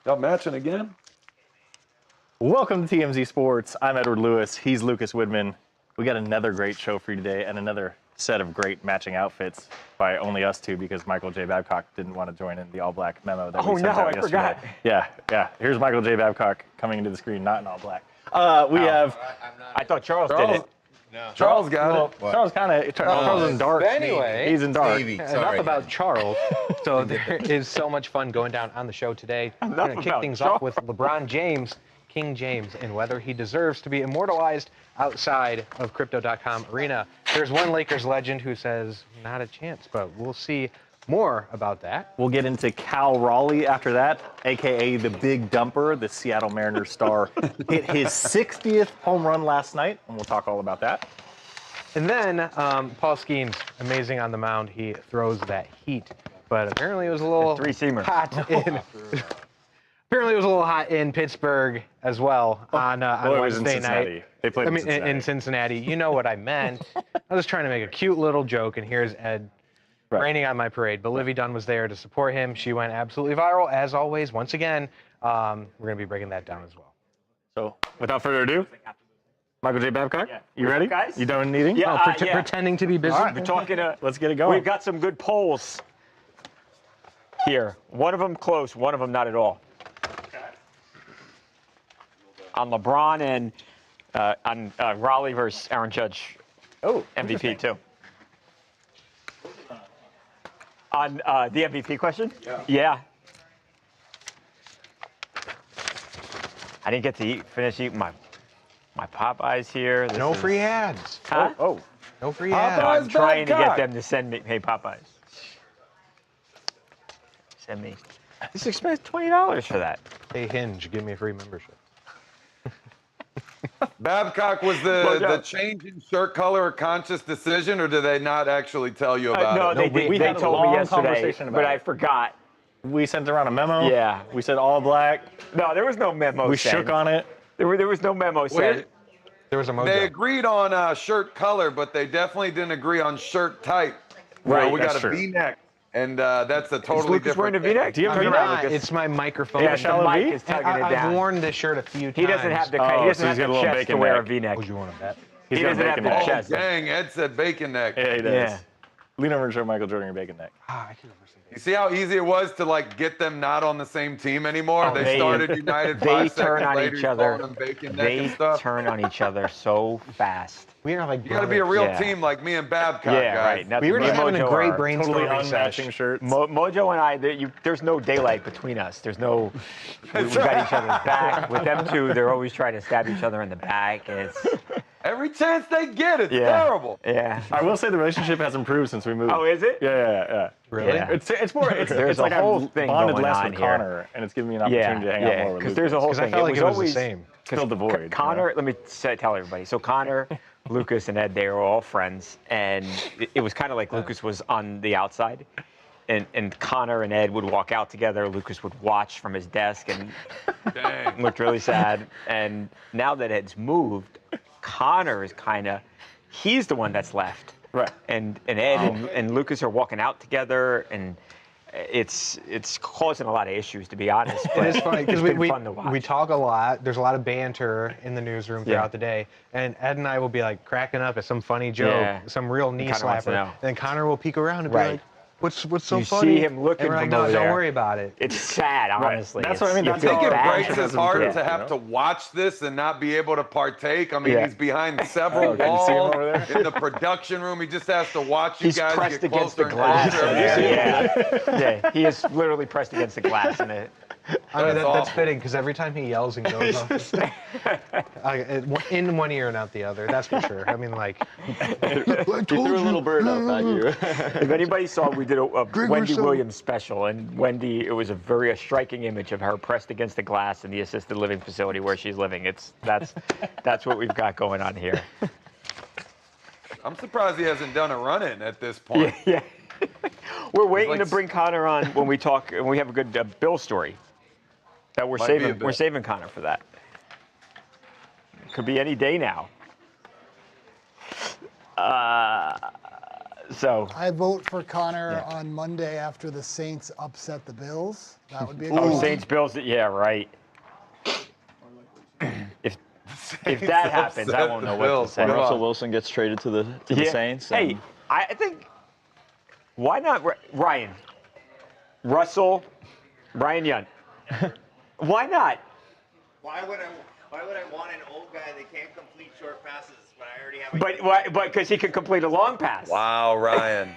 Y'all matching again? Welcome to TMZ Sports. I'm Edward Lewis. He's Lucas Widman. We got another great show for you today and another set of great matching outfits by only us two because Michael J. Babcock didn't want to join in the all-black memo that we sent out yesterday. Forgot. Yeah. Here's Michael J. Babcock coming into the screen, not in all black. I thought Charles did it. No. Charles got it. Charles Charles is in dark. But anyway, he's in dark. Enough about Charles. So there is so much fun going down on the show today. We're going to kick things off with LeBron James, King James, and whether he deserves to be immortalized outside of Crypto.com arena. There's one Lakers legend who says not a chance, but we'll see more about that. We'll get into Cal Raleigh after that, a.k.a. the Big Dumper, the Seattle Mariners star, hit his 60th home run last night, and we'll talk all about that. And then Paul Skenes, amazing on the mound. He throws that heat, but apparently it was a little hot in. Apparently it was a little hot in Pittsburgh as well on Wednesday night. They played in Cincinnati. In Cincinnati. You know what I meant. I was trying to make a cute little joke, and here's Ed raining on my parade. But Livvy Dunne was there to support him. She went absolutely viral, as always. Once again, we're going to be breaking that down as well. So, without further ado, Michael J. Babcock, you ready? Guys? You done eating? Yeah, Pretending to be busy. All right. We're talking. Let's get it going. We've got some good polls here. One of them close, one of them not at all. On LeBron and on Raleigh versus Aaron Judge. Oh, MVP too. On the MVP question? Yeah. I didn't get to finish eating my Popeyes here. No free ads. Huh? Oh. No free Popeyes ads. I'm trying to get Babcock. them to send me. Hey, Popeyes. Send me. This expense $20 for that. Hey, Hinge, give me a free membership. Babcock, was the change in shirt color a conscious decision, or did they not actually tell you about No, it? they had a told me long yesterday, conversation about but it. I forgot. We sent around a memo. Yeah. We said all black. No, there was no memo We sent. shook on it. There was no memo sent. There was a mojo. They agreed on shirt color, but they definitely didn't agree on shirt type. Right, We that's got a true. V-neck, and that's a Is totally Lucas wearing different a V-neck? Do you have a I'm V-neck, not. Lucas? It's my microphone. Yeah, shallow the mic V? is tugging it I've down. worn this shirt a few times. He doesn't have the Oh, he doesn't so have he's got a the little chest to bacon wear a neck. V-neck. Would you want to bet? He's He got a doesn't have bacon the neck. Oh, chest. dang, Ed said bacon neck. Yeah, he does. Yeah. Lean over and show Michael Jordan your bacon neck. I can never see You see how easy it was to get them not on the same team anymore? Oh, they started united. They 5 turn seconds on later, each he's other. calling them bacon neck They and stuff. turn on each other so fast. We are like You got to be a real Yeah. team like me and Babcock, Yeah, guys. right. Now, We were me just and having a Mojo great are- Totally brainstorming unmatching session. shirts. Mojo and I, there's no daylight between us. There's no, we got each other's back. With them two, they're always trying to stab each other in the back. And it's, Every chance they get, it's yeah. terrible. Yeah. I will say the relationship has improved since we moved. Oh, is it? Yeah. Really? Yeah. It's more. It's There's like a whole I've thing bonded going less on with here. Connor, and it's given me an opportunity to hang out more with Because Lucas. there's a whole Because I thing. felt like it was the always same. Fill the void. Connor, let me tell everybody. So Connor, Lucas, and Ed, they were all friends, and it was kind of like Lucas was on the outside, and Connor and Ed would walk out together. Lucas would watch from his desk and looked really sad. And now that Ed's moved, Connor is he's the one that's left. Right. And Ed and Lucas are walking out together, and it's causing a lot of issues, to be honest. It is funny because it's been fun to watch. we talk a lot. There's a lot of banter in the newsroom throughout the day, and Ed and I will be like cracking up at some funny joke, some real knee Connor wants to slapper, know. and then Connor will peek around and be Right. like, "What's so You funny?" see him looking and we're like, from "No, over don't there. worry about it." It's sad, honestly. That's what I mean. You That's feel I think it bad. breaks his Hasn't heart improved, to have you to watch this and not be able to partake. I mean, Yeah. he's behind several can you see him walls over there? in the production room. He just has to watch you He's guys pressed get against closer the and glass closer. in there. Yeah, he is literally pressed against the glass in it. I mean, That's that's awful. fitting because every time he yells and goes off, in one ear and out the other. That's for sure. I mean, like, You threw a little bird up at you. If anybody saw, we did a Wendy Williams special, and Wendy, it was a very striking image of her pressed against the glass in the assisted living facility where she's living. That's what we've got going on here. I'm surprised he hasn't done a run-in at this point. Yeah. We're waiting like to bring Connor on when we talk, and we have a good Bill story that we're Might be a saving. bit. We're saving Connor for that. Could be any day now. So I vote for Connor on Monday after the Saints upset the Bills. That would be a good oh, one. Saints Bills. Yeah, right. If that happens, I won't know what to say. Come When on. Russell Wilson gets traded to the Saints. Hey, and- I think why not Ryan? Russell, Ryan Yunt. Why not? Why would I want an old guy that can't complete short passes when I already have a But because he can complete a long pass. Wow, Ryan.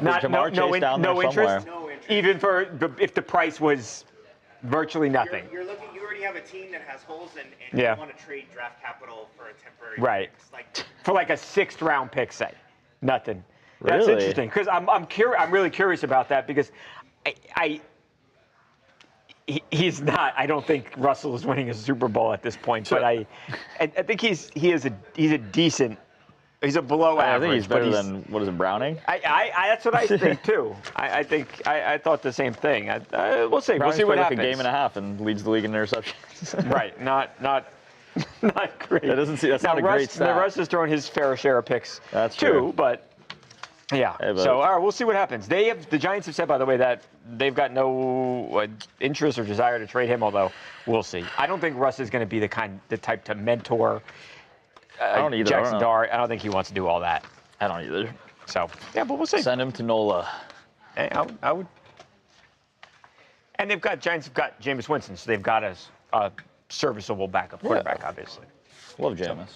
Not, Jamar Chase down there interest. somewhere. No interest. Even if the price was virtually nothing. You're looking. You already have a team that has holes, and Yeah. you want to trade draft capital for a temporary Right. fix. Like For like a 6th round pick, say. Nothing. That's Really? interesting because I'm really curious about that because he's not. I don't think Russell is winning a Super Bowl at this point, but I think he's a decent. He's a below I average. think he's but better than, what is it, Browning? that's what I think too. I thought the same thing. We'll see. Browning's We'll see what played like happens. a game and a half and leads the league in interceptions. Right. Not great. That's not a great stat. Russ has thrown his fair share of picks That's too, true. but yeah. Hey, but- So all right, we'll see what happens. The Giants have said, by the way, that they've got no interest or desire to trade him. Although we'll see. I don't think Russ is going to be the type to mentor. I don't either. Jackson I don't know. Dart. I don't think he wants to do all that. I don't either. So yeah, but we'll see. Send him to NOLA. Hey, I would. And Giants have got Jameis Winston, so they've got a serviceable backup quarterback, obviously. Love Jameis.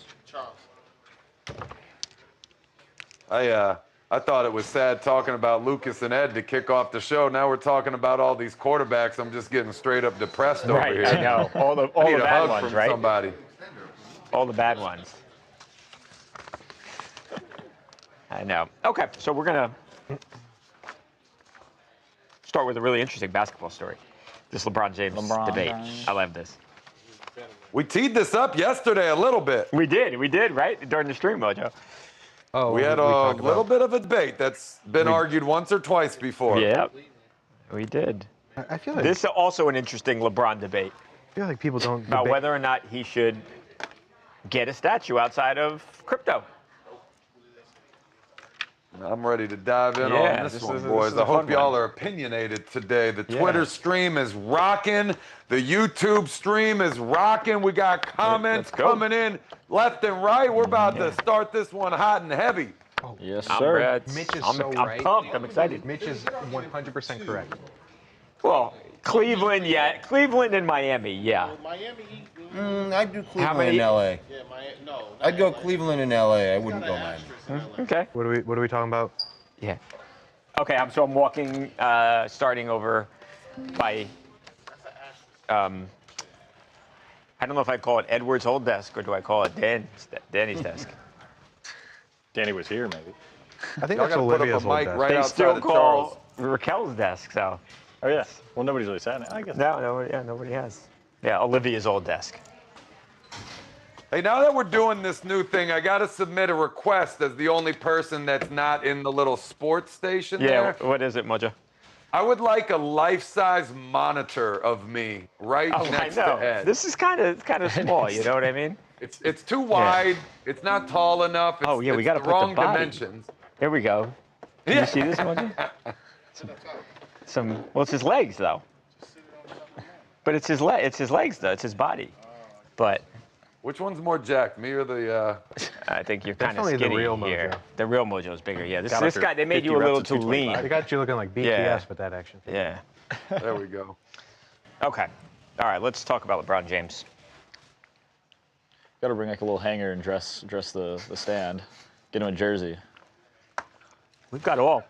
I thought it was sad talking about Lucas and Ed to kick off the show. Now we're talking about all these quarterbacks. I'm just getting straight up depressed over Right, here. I know. All the I need a bad hug ones, from right? somebody. All the bad ones. I know. Okay, so we're going to start with a really interesting basketball story. This LeBron James debate. James. I love this. We teed this up yesterday a little bit. We did, right? During the stream, Mojo. Oh, We had a talked little about- bit of a debate that's been argued once or twice before. Yeah, we did. I feel like This is also an interesting LeBron debate people don't about debate- whether or not he should get a statue outside of crypto. I'm ready to dive in Yeah, on this this one, is a boys. I fun hope y'all one. are opinionated today. The Yeah. Twitter stream is rocking. The YouTube stream is rocking. We got comments Let's go. coming in left and right. We're about to start this one hot and heavy. Yes, I'm sir. ready. Mitch is I'm so right. pumped. I'm excited. Mitch is 100% correct. Well, Cleveland, yeah. Cleveland and Miami, yeah. Miami. I'd do Cleveland many- in LA. yeah, no. I'd go Cleveland in LA. I wouldn't go Miami. Okay. What are we talking about? Yeah. Okay, I'm walking, starting over by, I don't know if I call it Edward's old desk or do I call it Danny's desk. Danny was here, maybe. I think Y'all that's got to put Olivia's up a old mic desk. right They outside still of call Charles. Raquel's desk, so. Oh, yes. Well, nobody's really sat in it. I guess. Nobody has. Yeah, Olivia's old desk. Hey, now that we're doing this new thing, I got to submit a request as the only person that's not in the little sports station Yeah, there. what is it, Mojo? I would like a life-size monitor of me right Oh, I next know. to Ed. This is kind of small, you know what I mean? It's too wide. It's not tall enough. It's, Oh, yeah, we it's gotta the put the wrong body. dimensions. There we go. Can you see this, Mojo? Well, it's his legs, though. But it's his legs, though. It's his body. But Which one's more jacked, me or the? I think you're kind of Definitely the skinny real here. Mojo. The real Mojo is bigger. Yeah, this Got up guy, they made 50 you a little reps too at lean. 225. They got you looking like BTS Yeah. with that action. Yeah. There we go. Okay. All right, let's talk about LeBron James. Got to bring like a little hanger and dress the stand. Get him a jersey. We've got all.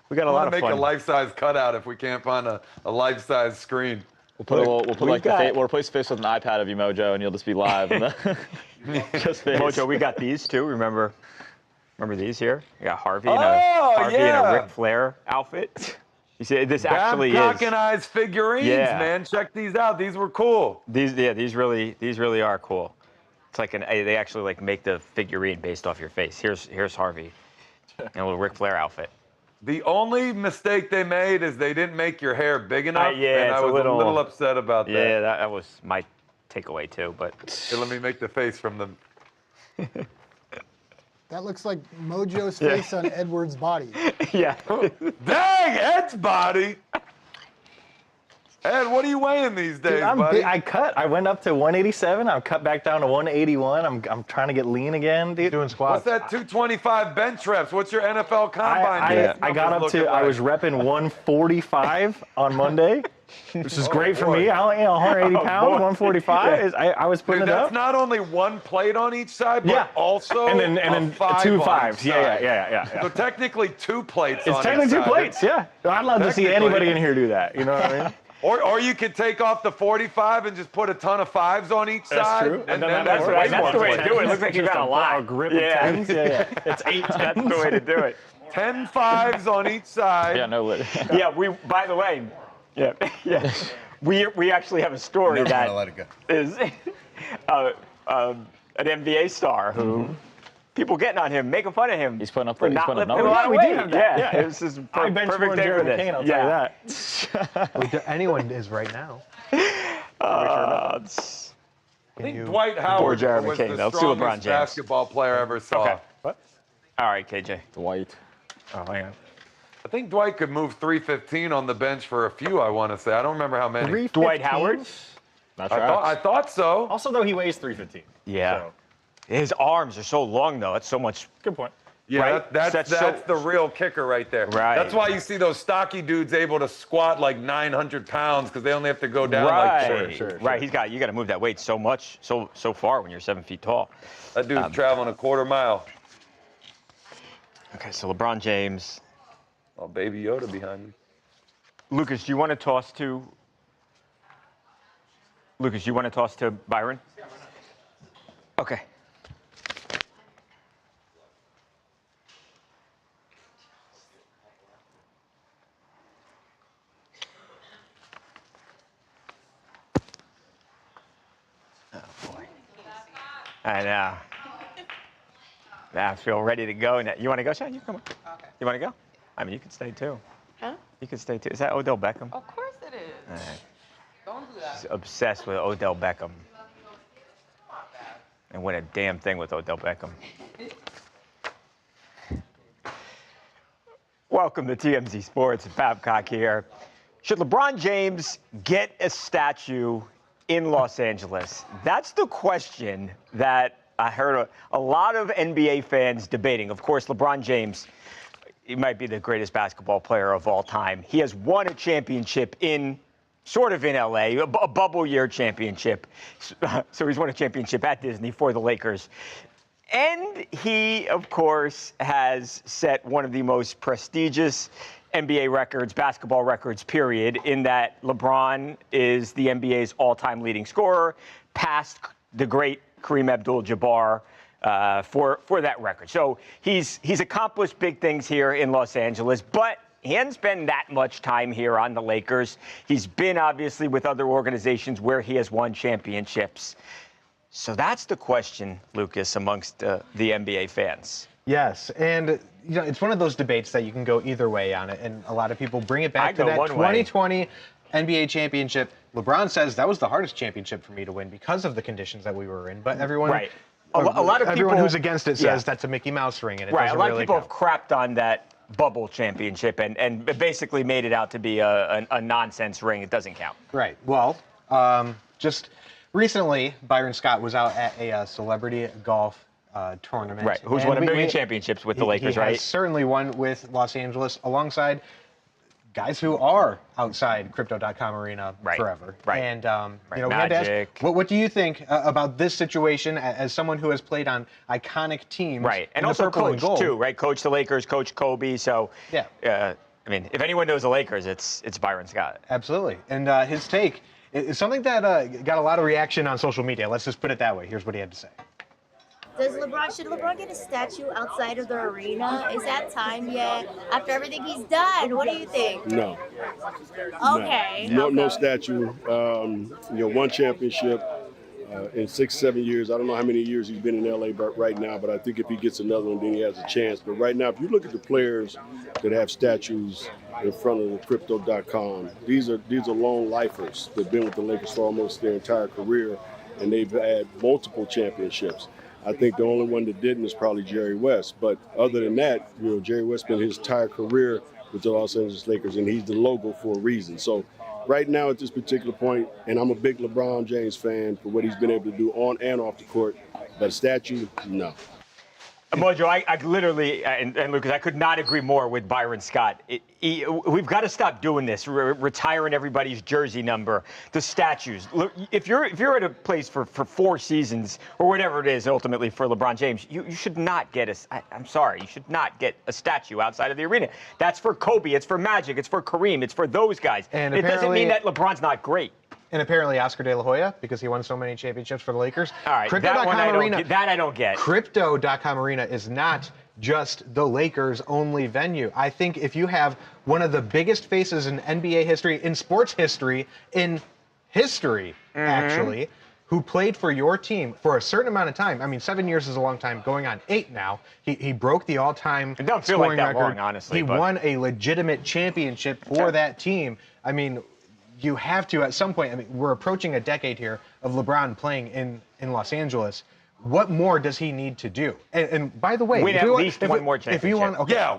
We got a I lot want of to make fun. a life-size cutout if we can't find a life-size screen. We'll put we like got- we'll replace the face with an iPad of you, Mojo, and you'll just be live. And just face. Mojo, we got these too. Remember these here? We got Harvey, Oh, in a yeah. Ric Flair outfit. You see, this actually Babcock is. and I's figurines, Yeah. man. Check these out. These were cool. These really are cool. It's like they actually like make the figurine based off your face. Here's Harvey, in a little Ric Flair outfit. The only mistake they made is they didn't make your hair big enough, yeah, and I it's a was little- a little upset about that. Yeah, that was my takeaway too. But Here, let me make the face from the. That looks like Mojo's face on Edward's body. Yeah. Dang, Ed's body. Ed, what are you weighing these days, Dude, buddy? I cut. I went up to 187. I'm cut back down to 181. I'm trying to get lean again, dude. Doing squats. What's that 225 bench reps? What's your NFL combine? I got up to, I was repping 145 on Monday, which is great for me. 180 pounds, 145. I was putting Dude, it that's up. not only one plate on each side, but also and then five two on fives. each side. Yeah. So technically 2 plates It's on technically each 2 side. plates, yeah. I'd love to see Technically. anybody in here do that. You know what I mean? Or you could take off the 45 and just put a ton of 5s on each side. true. And then That's way right. That's more the way to plates. do it. It looks like you got a lot. Grip Yeah. of tens. Yeah. It's 8 That's the way to do it. 10 5s on each side. Yeah, no lid. Yeah, by the way, we actually have a story Never that gonna let it go. is an NBA star who people getting on him, making fun of him. He's putting up for he's not putting up lifting a numbers. lot of we weight. did have that. Yeah, this is I bench perfect more day for Jeremy this. McCain, I'll tell you that. Anyone is right now. I think Dwight Howard Jeremy was King. the They'll see LeBron strongest James. basketball player I ever saw. Okay. What? All right, KJ. Dwight. Oh, hang on. I think Dwight could move 315 on the bench for a few, I want to say. I don't remember how many. 315? Dwight Howard? Not I thought so. Also, though, he weighs 315. Yeah. So, His arms are so long, though. That's so much. good point. Yeah, Right? that's So- the real kicker right there. Right. That's why you see those stocky dudes able to squat like 900 pounds because they only have to go down Right. like Sure. Right. You got to move that weight so much, so far when you're 7 feet tall. that dude's traveling a quarter mile. Okay, so LeBron James. Oh, baby Yoda behind me. Lucas, do you want to toss to? Byron? Okay. Oh boy. I know. Now I feel ready to go. Now, you want to go, Sean? You come on. Okay. You want to go? I mean, you can stay too. Huh? You can stay too. Is that Odell Beckham? Of course it is. All right. Don't do that. He's obsessed with Odell Beckham. And win a damn thing with Odell Beckham. Welcome to TMZ Sports. Babcock here. Should LeBron James get a statue in Los Angeles? That's the question that I heard a lot of NBA fans debating. Of course, LeBron James, he might be the greatest basketball player of all time. He has won a championship in LA, a bubble year championship. So he's won a championship at Disney for the Lakers. And he, of course, has set one of the most prestigious NBA records, basketball records, period, in that LeBron is the NBA's all-time leading scorer, past the great Kareem Abdul-Jabbar for that record. So he's accomplished big things here in Los Angeles, but he hasn't spent that much time here on the Lakers. He's been, obviously, with other organizations where he has won championships. So that's the question, Lucas, amongst the NBA fans. Yes, and it's one of those debates that you can go either way on it, and a lot of people bring it back to go that one way. 2020 NBA championship. LeBron says that was the hardest championship for me to win because of the conditions that we were in, but everyone, Right. A lot of everyone people- who's against it says Yeah. that's a Mickey Mouse ring, and it Right, doesn't a lot really of people count. have crapped on that bubble championship and basically made it out to be a nonsense ring. It doesn't count. Right. Well, just recently, Byron Scott was out at a celebrity golf tournament. Right, who's and won a million championships with the Lakers, he right? has certainly won with Los Angeles alongside guys who are outside Crypto.com arena forever. Right. And, Right. we had to ask, Magic. what do you think about this situation as someone who has played on iconic teams? Right, and in the also purple and coached gold? too, right? Coached the Lakers, coached Kobe. So, Yeah. I mean, if anyone knows the Lakers, it's Byron Scott. Absolutely. And his take is something that got a lot of reaction on social media. Let's just put it that way. Here's what he had to say. Should LeBron get a statue outside of the arena? Is that time yet? After everything he's done, what do you think? No. Okay. No statue. One championship in 6, 7 years. I don't know how many years he's been in LA right now, but I think if he gets another one, then he has a chance. But right now, if you look at the players that have statues in front of the Crypto.com, these are long lifers. They've been with the Lakers for almost their entire career, and they've had multiple championships. I think the only one that didn't is probably Jerry West. But other than that, Jerry West spent his entire career with the Los Angeles Lakers, and he's the logo for a reason. So right now at this particular point, and I'm a big LeBron James fan for what he's been able to do on and off the court, but a statue, no. Mojo, I literally, and Lucas, I could not agree more with Byron Scott. We've got to stop doing this, retiring everybody's jersey number, the statues. Look, if you're at a place for 4 seasons or whatever it is, ultimately for LeBron James, you should not get I'm sorry, you should not get a statue outside of the arena. That's for Kobe, it's for Magic, it's for Kareem, it's for those guys. And it doesn't mean that LeBron's not great. And apparently Oscar De La Hoya, because he won so many championships for the Lakers. All right, Crypto.com Arena. That I don't get. Crypto.com Arena is not just the Lakers' only venue. I think if you have one of the biggest faces in NBA history, in sports history, actually, who played for your team for a certain amount of time. I mean, 7 years is a long time, going on 8 now. He broke the all-time It don't feel scoring like that record. long, honestly. He won a legitimate championship for that team. I mean, you have to, at some point, I mean, we're approaching a decade here of LeBron playing in Los Angeles. What more does he need to do? And by the way, win at least one more championship. If you want, okay. Yeah,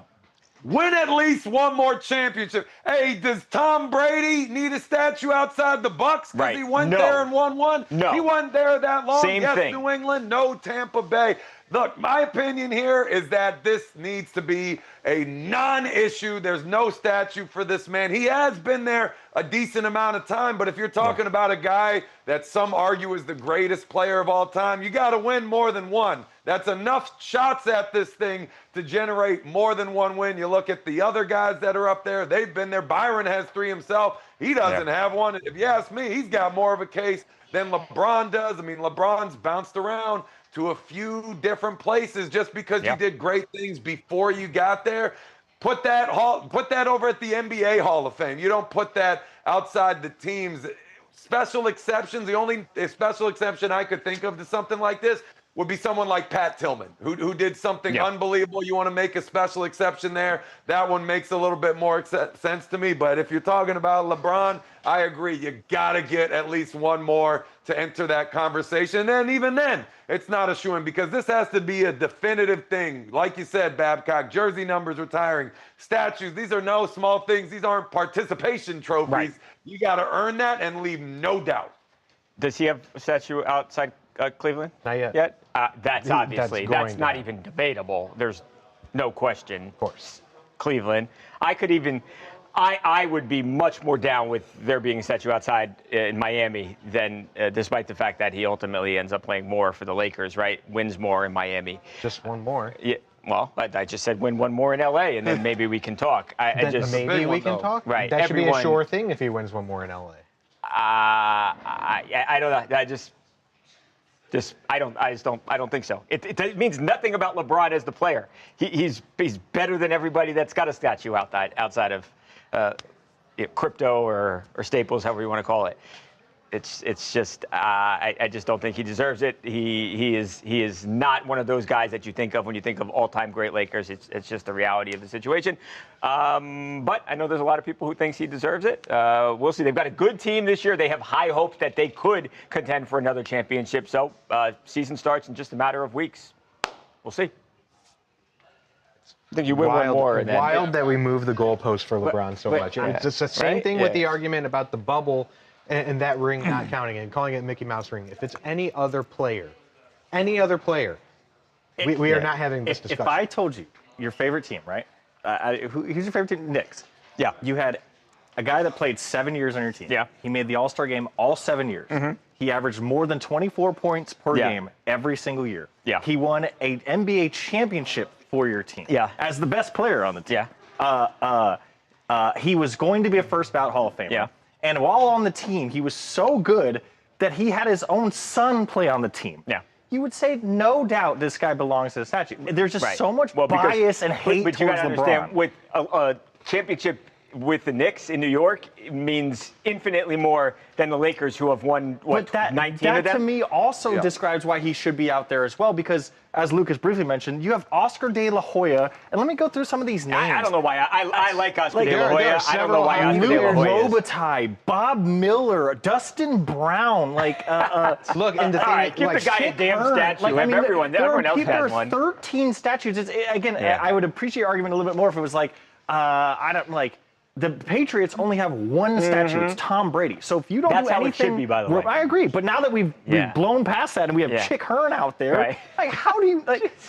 win at least one more championship. Hey, does Tom Brady need a statue outside the Bucks because he went there and won one? No. He wasn't there that long. Same thing. New England, no Tampa Bay. Look, my opinion here is that this needs to be a non-issue. There's no statue for this man. He has been there a decent amount of time, but if you're talking about a guy that some argue is the greatest player of all time, you got to win more than one. That's enough shots at this thing to generate more than one win. You look at the other guys that are up there. They've been there. Byron has 3 himself. He doesn't have one. If you ask me, he's got more of a case than LeBron does. I mean, LeBron's bounced around to a few different places just because you did great things before you got there. Put that over at the NBA Hall of Fame. You don't put that outside the teams. Special exceptions, the only special exception I could think of to something like this would be someone like Pat Tillman, who did something unbelievable. You want to make a special exception there. That one makes a little bit more sense to me. But if you're talking about LeBron, I agree. You got to get at least one more to enter that conversation. And then even then, it's not a shoo-in because this has to be a definitive thing. Like you said, Babcock, jersey numbers retiring, statues. These are no small things. These aren't participation trophies. Right. You got to earn that and leave no doubt. Does he have a statue outside Cleveland? Not yet. That's obviously, that's not even debatable. There's no question. Of course. Cleveland. I would be much more down with there being a statue outside in Miami than, despite the fact that he ultimately ends up playing more for the Lakers, right? Wins more in Miami. Just one more. Yeah. Well, I just said win one more in LA, and then maybe we can talk. Maybe we can talk. Right. That should be a sure thing if he wins one more in LA. I don't know. I don't think so. It means nothing about LeBron as the player. He's better than everybody that's got a statue outside of crypto or Staples, however you want to call it. It's just I just don't think he deserves it. He is not one of those guys that you think of when you think of all-time great Lakers. It's just the reality of the situation. But I know there's a lot of people who thinks he deserves it. We'll see. They've got a good team this year. They have high hopes that they could contend for another championship. So season starts in just a matter of weeks. We'll see. I think you win one more. And then, wild that we move the goalpost for LeBron so much. It's just the same thing with the argument about the bubble and that ring not counting and calling it Mickey Mouse ring. If it's any other player, we are not having this discussion. If I told you your favorite team, right? Who's your favorite team? Knicks. Yeah. You had a guy that played 7 years on your team. Yeah. He made the All-Star game all 7 years. Mm-hmm. He averaged more than 24 points per game every single year. Yeah. He won an NBA championship for your team. Yeah. As the best player on the team. Yeah. He was going to be a first ballot Hall of Famer. Yeah. And while on the team, he was so good that he had his own son play on the team. Yeah. You would say, no doubt, this guy belongs to the statue. There's just so much bias and hate but towards you gotta LeBron. understand, with a championship with the Knicks in New York means infinitely more than the Lakers, who have won, what, 19 of them? That to me also describes why he should be out there as well, because as Lucas briefly mentioned, you have Oscar De La Hoya, and let me go through some of these names. I don't know why. I like Oscar De La Hoya. I don't know why Oscar De La Hoya is. Robitaille, Bob Miller, Dustin Brown, look, and the thing, all right, give the guy a damn statue. Everyone else has one. There are 13 statues. I would appreciate your argument a little bit more if it was like, the Patriots only have one statue. It's Tom Brady. So if you don't do anything, that's how it should be, by the way. I agree. But now that we've blown past that and we have Chick Hearn out there, like how do you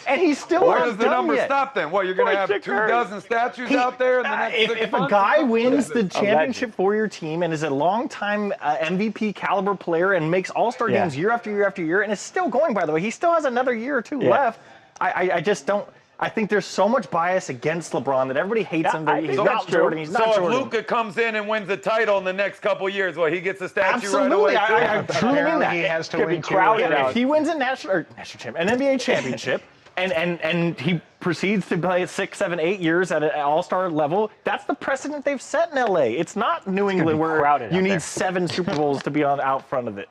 and he's still Where not does the done number yet. stop then? What, you're going to have 24 statues out there in the next 6 months? If a guy wins the championship for your team and is a long-time MVP caliber player and makes all-star games year after year after year and is still going, by the way, he still has another year or two left. I just don't. I think there's so much bias against LeBron that everybody hates him. He's not Jordan. He's not Jordan. So if Luka comes in and wins the title in the next couple years, he gets a statue Absolutely. right away? I truly mean that. He has to win if he wins a an NBA championship and he proceeds to play 6, 7, 8 years at an all-star level, that's the precedent they've set in LA. It's not New England where you need 7 Super Bowls to be out front of it.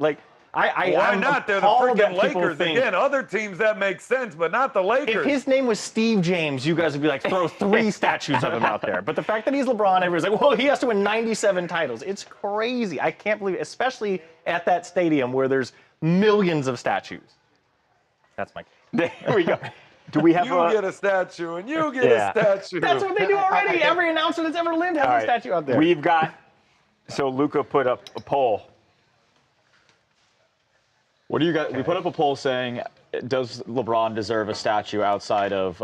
Why not? They're the freaking Lakers. Again, other teams that make sense, but not the Lakers. If his name was Steve James, you guys would be like, throw 3 statues of him out there. But the fact that he's LeBron, everybody's like, well, he has to win 97 titles. It's crazy. I can't believe it, especially at that stadium where there's millions of statues. That's my case. There we go. Do we have you get a statue and you get a statue. That's what they do already. Every announcer that's ever lived has a statue out there. We've got, so Luka put up a poll. What do you got? We put up a poll saying, does LeBron deserve a statue outside of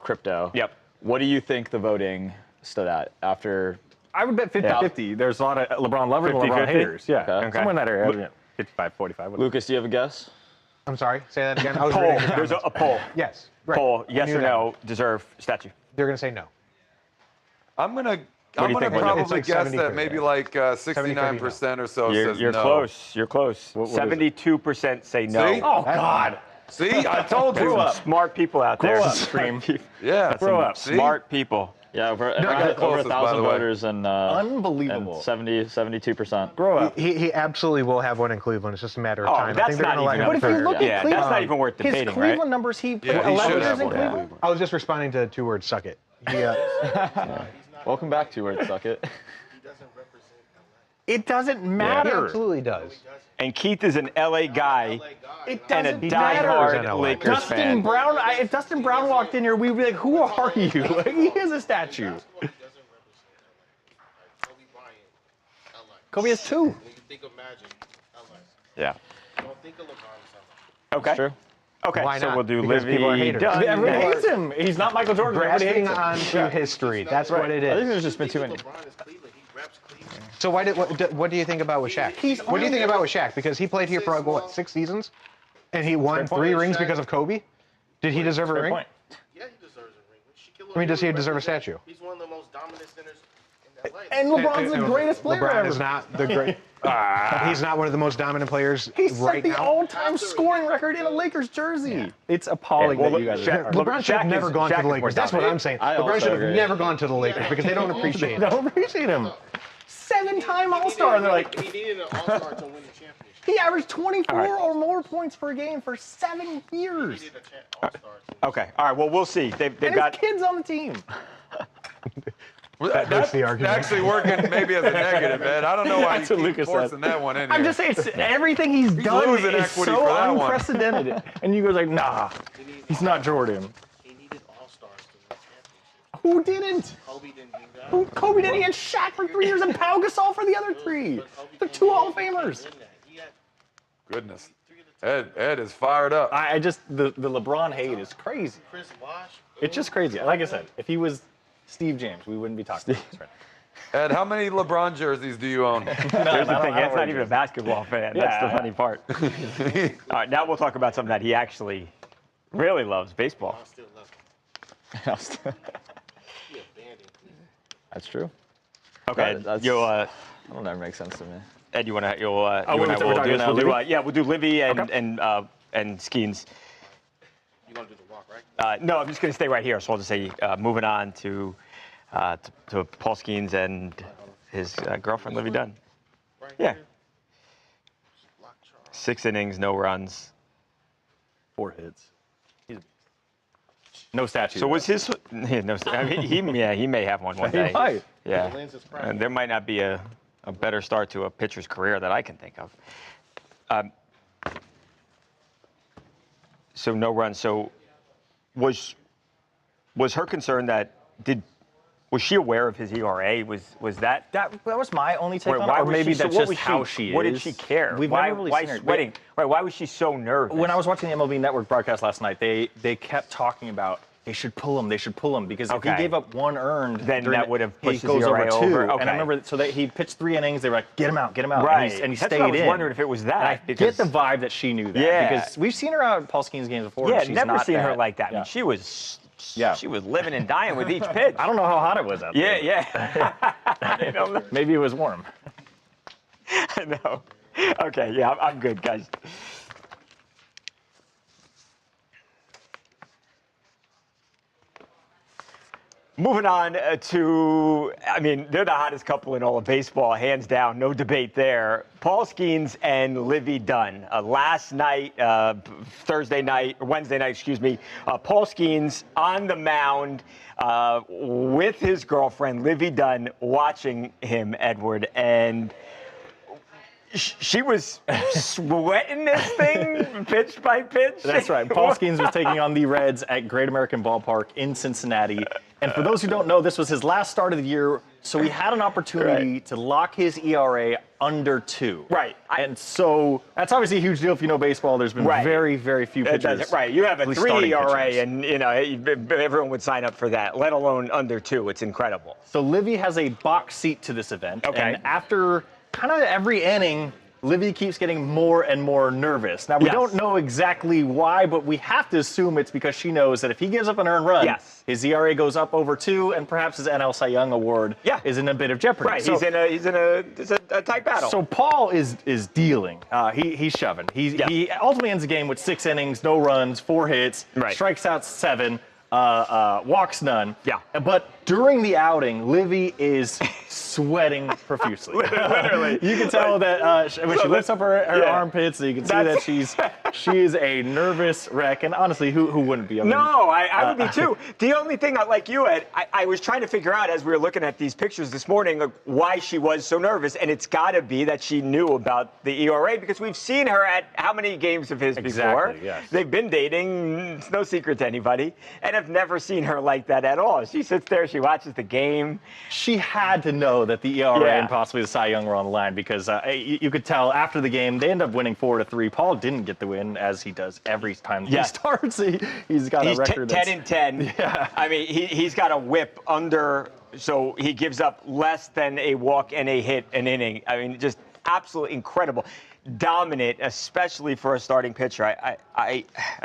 crypto? Yep. What do you think the voting stood at after? I would bet 50-50. There's a lot of LeBron lovers and LeBron haters. Yeah. Okay. Somewhere in that area. 55-45. Lucas, do you have a guess? I'm sorry. Say that again. Poll. There's a poll. Yes. Right. Poll. Yes or no? Deserve statue. They're going to say no. I'm gonna probably guess that maybe like 69% or so says you're no. Close. You're close. 72% say no. See? Oh God. See, I told you. Smart people out there. Grow up, Scream. Yeah. Grow up. Smart people. Yeah, over 1,000 voters and unbelievable. And 72%. Grow up. He absolutely will have one in Cleveland. It's just a matter of time. That's I think they're not going to let even. him. But if you look at Cleveland, that's not even worth debating, his Cleveland numbers, he played 11 years in Cleveland. I was just responding to 2 words. Suck it. Welcome back to Word Suck It. It doesn't matter. He absolutely does. And Keith is an LA guy and a matter. diehard Lakers fan. Brown, if Dustin Brown walked in here, we'd be like, who are you? He is a statue. Kobe has 2. When you think of Magic, LA. Yeah. Don't think of LeBron. Okay. True. Okay, Why so not? we'll do Because people are Livvy. haters. Dunne. Everybody hates him. He's not Michael Jordan. Everybody Grasping hates him. onto history. That's what it I think is. there's just been too many. LeBron is Cleveland. He reps Cleveland. So what do you think about with Shaq? What do you think about with Shaq? Because he played here for what, 6 seasons, and he won 3 rings because of Kobe. Did he deserve a ring? Point. Yeah, he deserves a ring. I mean, does he deserve a statue? He's one of the most dominant centers in LA. And LeBron's the greatest player LeBron ever. is not the great. He's not one of the most dominant players He set right the now. all-time scoring record in a Lakers jersey. It's appalling that you guys are. LeBron should have never gone to the Lakers. That's what I'm saying. I LeBron also should have agree. never gone to the Lakers because they don't appreciate They him. don't appreciate him. 7-time All-Star, and they're like, He needed an all-star to win the championship. he averaged 24 or more points per game for 7 years. He needed an all-star to win. Okay, all right, well, we'll see. They've And got. his kids on the team. That's the argument. actually working maybe as a negative, man. I don't know why That's you what keep Lucas forcing said. that one in here. I'm just saying, everything he's done losing is equity so for that one. unprecedented. And you guys like, nah, he's not Jordan. He needed all-stars to win the championship. Who didn't? Kobe didn't do that. Kobe didn't. He had Shaq for 3 years and Pau Gasol for the other 3. They're 2 Hall of Famers. He had Goodness. Ed is fired up. I just, the LeBron hate is crazy. Chris Bosh. It's just crazy. Like I said, if he was Steve James, we wouldn't be talking about this right Ed, how many LeBron jerseys do you own? Here's the thing, Ed's not even a basketball fan. That's the funny part. All right, now we'll talk about something that he actually really loves, baseball. I still love him. He abandoned Cleveland. That's true. Okay, That'll never make sense to me. Ed, you want to? we're talking now, We'll do Livvy and Skenes. You gonna do the walk, right? No, I'm just going to stay right here. So I'll just say, moving on to to Paul Skenes and his girlfriend, Livvy Dunne. Yeah. 6 innings, no runs. 4 hits. No statue. So was his? No, I mean, he may have one day. He might. Yeah. And there might not be a better start to a pitcher's career that I can think of. So no runs. So was her concern that was she aware of his ERA? Was that was my only take on it, why or was maybe she, so that's what just was how she is. What did she care? We've why never really why seen her. sweating? Right? Why was she so nervous? When I was watching the MLB Network broadcast last night, they kept talking about they should pull him because if he gave up 1 earned, then that would have pushed he his goes ERA over 2. over. Okay. And I remember so that he pitched 3 innings. They were like, get him out. Right. And he That's stayed what I was in. wondering if it was that. And I get the vibe that she knew that. Yeah. Because we've seen her out at Paul Skenes games before. Yeah, and she's never not seen her that. like that. I Yeah. mean, she was Yeah. She was living and dying with each pitch. I don't know how hot it was out there. Yeah. Maybe it was warm. I know. Okay, yeah, I'm good, guys. Moving on to, I mean, they're the hottest couple in all of baseball, hands down, no debate there. Paul Skenes and Livvy Dunne. Last night, Wednesday night, Paul Skenes on the mound with his girlfriend, Livvy Dunne, watching him, Edward, and she was sweating this thing pitch by pitch. That's right. Paul Skenes was taking on the Reds at Great American Ballpark in Cincinnati. And for those who don't know, this was his last start of the year, so he had an opportunity to lock his ERA under 2. Right. And so that's obviously a huge deal if you know baseball. There's been very, very few pitchers. Right. You have a 3 ERA, pitchers. and you know everyone would sign up for that, let alone under 2. It's incredible. So Livvy has a box seat to this event. Okay. And after kind of every inning, Livvy keeps getting more and more nervous. Now, we don't know exactly why, but we have to assume it's because she knows that if he gives up an earned run, his ERA goes up over 2, and perhaps his NL Cy Young award is in a bit of jeopardy. Right, so, he's in a tight battle. So Paul is dealing. He's shoving. He ultimately ends the game with 6 innings, no runs, 4 hits, strikes out 7, walks none. Yeah. But during the outing, Livvy is sweating profusely. Literally. You can tell that when she lifts up her armpits, you can see that she is a nervous wreck. And honestly, who wouldn't be? I would be too. The only thing, like you, Ed, I was trying to figure out as we were looking at these pictures this morning, like, why she was so nervous. And it's got to be that she knew about the ERA, because we've seen her at how many games of his before? Yes. They've been dating. It's no secret to anybody. And I've never seen her like that at all. She sits there, she watches the game. She had to know that the ERA and possibly the Cy Young were on the line, because you could tell after the game they end up winning 4-3. Paul didn't get the win, as he does every time he starts. He's got a record. 10-10. Yeah. I mean, he's got a whip under, so he gives up less than a walk and a hit an inning. I mean, just absolutely incredible, dominant, especially for a starting pitcher. I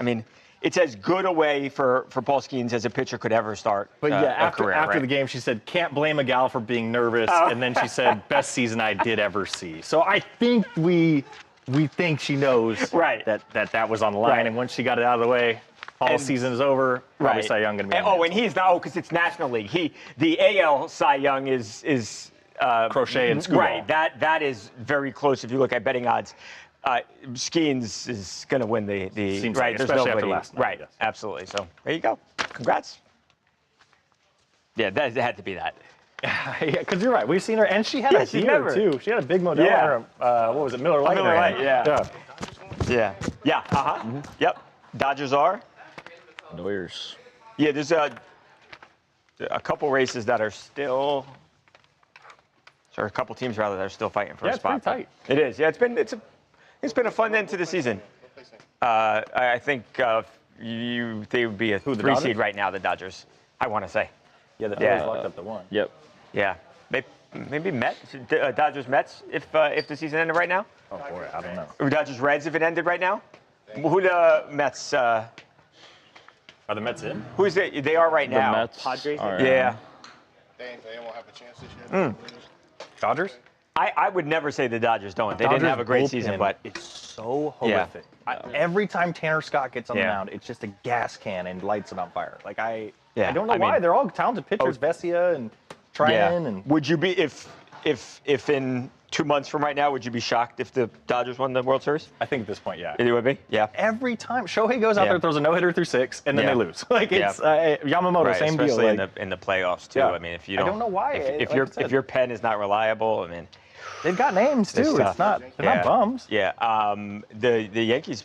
mean, it's as good a way for Paul Skenes as a pitcher could ever start. But after the game, she said, "Can't blame a gal for being nervous," and then she said, "Best season I did ever see." So I think we think she knows that was on the line, and once she got it out of the way, Paul's season is over. Probably Cy Young going to be. And he's not. because it's National League. The AL Cy Young is crochet and scoop. Right. That is very close if you look at betting odds. Skenes is going to win the Seems right. like, There's especially nobody. after last night. Right. Yes. Absolutely. So there you go. Congrats. Yeah, that had to be that. Because you're right. We've seen her, and she had a heater too. She had a big Modelo. What was it? Miller Lite. Miller Lite. Yeah. Yep. Dodgers are. Doyers. Yeah. There's a couple races that are still. Or a couple teams rather that are still fighting for a spot. It's pretty tight. It is. Yeah. It's been a fun end to the season. I think they would be a 3 seed right now. The Dodgers. I want to say. Yeah. The Dodgers locked up the 1. Yep. Yeah. Maybe Mets. Dodgers Mets if the season ended right now. Oh boy, I don't know. Or Dodgers Reds if it ended right now. Who the Mets? Are the Mets in? Who's it? They are right now. The Mets. Padres. Are, yeah. They won't have a chance this year. Dodgers? I would never say the Dodgers don't. They didn't have a great season, but it's so horrific. Every time Tanner Scott gets on the mound, it's just a gas can and lights it on fire. Like I don't know why. They're all talented pitchers, Vesia and Trinan. And would you be if in 2 months from right now, would you be shocked if the Dodgers won the World Series? I think at this point, yeah. You would be? Yeah. Every time Shohei goes out there, throws a no-hitter through 6, and then they lose. Like it's Yamamoto, same deal. Especially in the playoffs too. I mean, if you don't, I don't know why. If your pen is not reliable, I mean. They've got names too. They're not bums. Yeah. The Yankees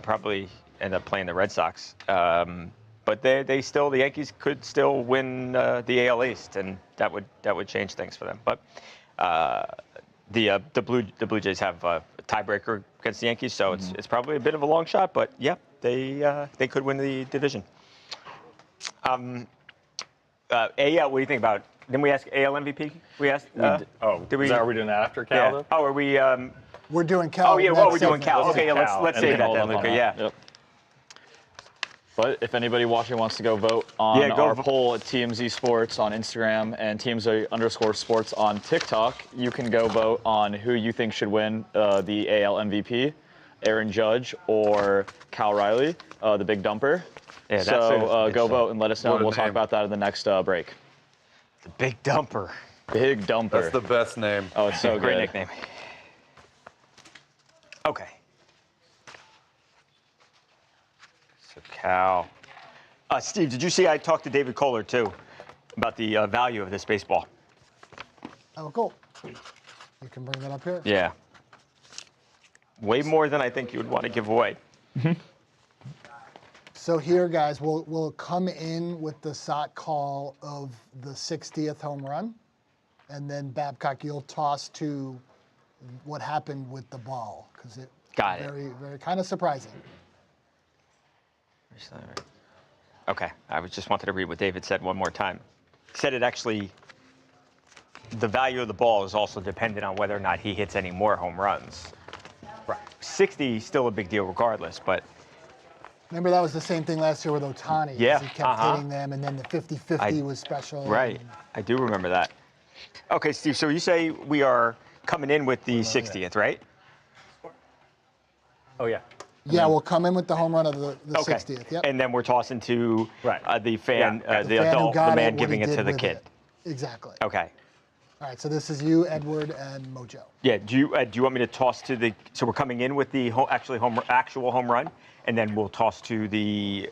probably end up playing the Red Sox, but the Yankees could still win the AL East, and that would change things for them. But the Blue Jays have a tiebreaker against the Yankees, so it's probably a bit of a long shot. But yeah, they could win the division. AL, what do you think about? Didn't we ask AL MVP? We asked. Are we doing that after Cal? Yeah. Oh, are we? We're doing Cal. Oh yeah, we're doing Cal. Okay, yeah, let's save that then, Luca. Yeah. Yep. But if anybody watching wants to go vote on our poll at TMZ Sports on Instagram and TMZ_sports on TikTok, you can go vote on who you think should win the AL MVP, Aaron Judge or Cal Riley, the big dumper. Yeah, so go vote and let us know. We'll talk about that in the next break. The big dumper. Big dumper. That's the best name. Oh, it's so good. Great nickname. Okay. So Cal. Steve, did you see I talked to David Kohler too about the value of this baseball? Oh, cool. You can bring that up here. Yeah. Way more than I think you would want to give away. So here, guys, we'll come in with the shot call of the 60th home run, and then Babcock, you'll toss to what happened with the ball, because it very kind of surprising. Okay, I just wanted to read what David said one more time. He said it actually, the value of the ball is also dependent on whether or not he hits any more home runs. Right. 60 is still a big deal regardless, but. Remember that was the same thing last year with Ohtani. Yeah. He kept hitting them, and then the 50-50 was special. Right. I do remember that. Okay, Steve, so you say we are coming in with the 60th, right? Oh, yeah. Yeah, we'll come in with the home run of the 60th. Yep. And then we're tossing to the fan, the fan adult, the man giving it to the kid. Exactly. Okay. All right, so this is you, Edward, and Mojo. Yeah. Do you want me to toss to the? So we're coming in with the actual home run, and then we'll toss to the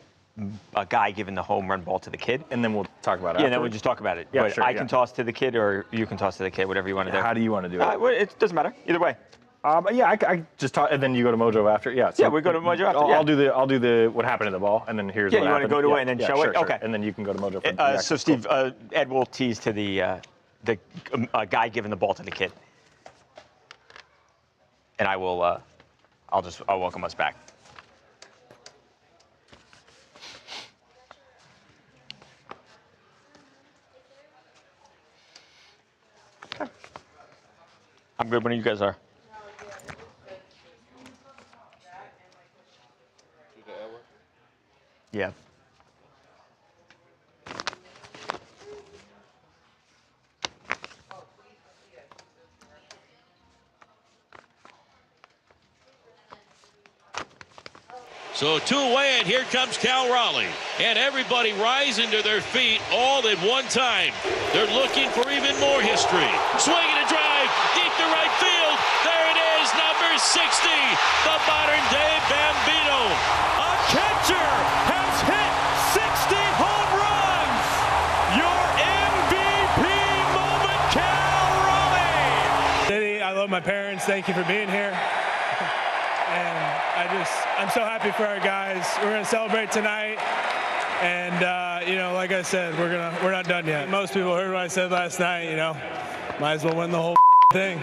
guy giving the home run ball to the kid, and then we'll talk about it. Yeah, and then we'll just talk about it. Yeah, but sure. I can toss to the kid, or you can toss to the kid, whatever you want to do. How do you want to do it? It doesn't matter. Either way. I just talk, and then you go to Mojo after. Yeah. So we go to Mojo after. I'll do the what happened to the ball, and then here's what happened. Yeah, you want to go to it and then show it. Sure. Okay. And then you can go to Mojo. So Steve, Ed will tease to the guy giving the ball to the kid, and I'll welcome us back. Okay. I'm good when you guys are. Yeah. So 2 away, and here comes Cal Raleigh. And everybody rising to their feet all at one time. They're looking for even more history. Swinging a drive deep to right field. There it is, number 60, the modern-day Bambino. A catcher has hit 60 home runs. Your MVP moment, Cal Raleigh. City, I love my parents. Thank you for being here. And I'm so happy for our guys. We're gonna celebrate tonight, and like I said, we're not done yet. Most people heard what I said last night. Might as well win the whole thing.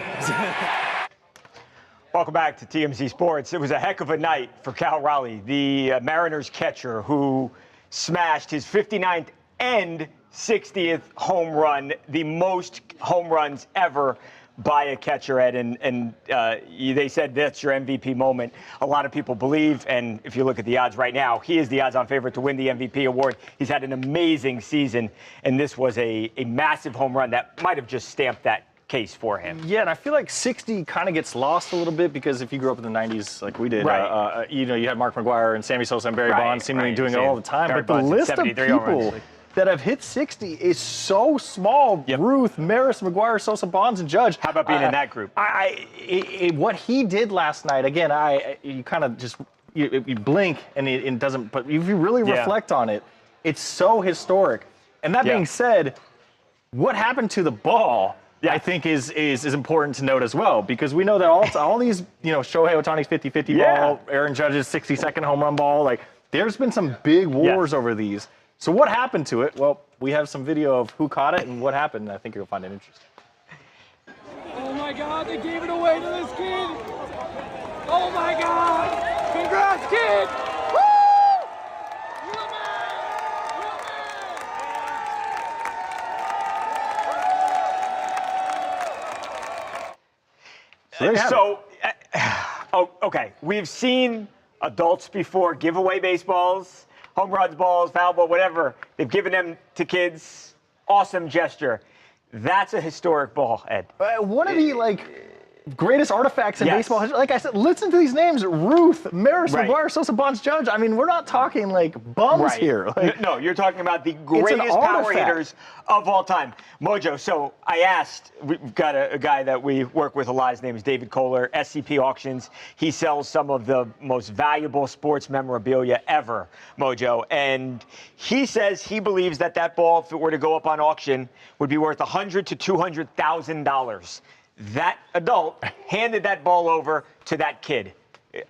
Welcome back to TMZ Sports. It was a heck of a night for Cal Raleigh, the Mariners catcher who smashed his 59th and 60th home run, the most home runs ever by a catcher, Ed, and they said that's your MVP moment. A lot of people believe, and if you look at the odds right now, he is the odds-on favorite to win the MVP award. He's had an amazing season, and this was a massive home run that might have just stamped that case for him. Yeah, and I feel like 60 kind of gets lost a little bit because if you grew up in the 90s like we did, Right. you know, you had Mark McGuire and Sammy Sosa and Barry Bonds seemingly doing it all the time. Barry But the Bonds had list of 73 home runs. people that have hit 60 is so small. Yep. Ruth, Maris, McGuire, Sosa, Bonds, and Judge. How about being in that group? What he did last night, again, you kind of just you blink and it doesn't. But if you really reflect on it, it's so historic. And that being said, what happened to the ball? I think is important to note as well, because we know that all these, you know, Shohei Ohtani's 50-50 ball, Aaron Judge's 60-second home run ball, like there's been some big wars over these. So what happened to it? Well, we have some video of who caught it and what happened, and I think you'll find it interesting. Oh my God, they gave it away to this kid. Oh my God, congrats, kid. Woo! You're the man. You're the man. So, okay, we've seen adults before give away baseballs, home runs, balls, foul ball, whatever. They've given them to kids. Awesome gesture. That's a historic ball, Ed. One of the greatest artifacts in baseball history. Like I said, listen to these names: Ruth, Maris, McGuire, Sosa, Bonds, Judge. I mean, we're not talking like bums here. Like, no, you're talking about the greatest power hitters of all time. Mojo, so I asked, we've got a guy that we work with a lot. His name is David Kohler, SCP Auctions. He sells some of the most valuable sports memorabilia ever, Mojo. And he says he believes that ball, if it were to go up on auction, would be worth $100,000 to $200,000. That adult handed that ball over to that kid.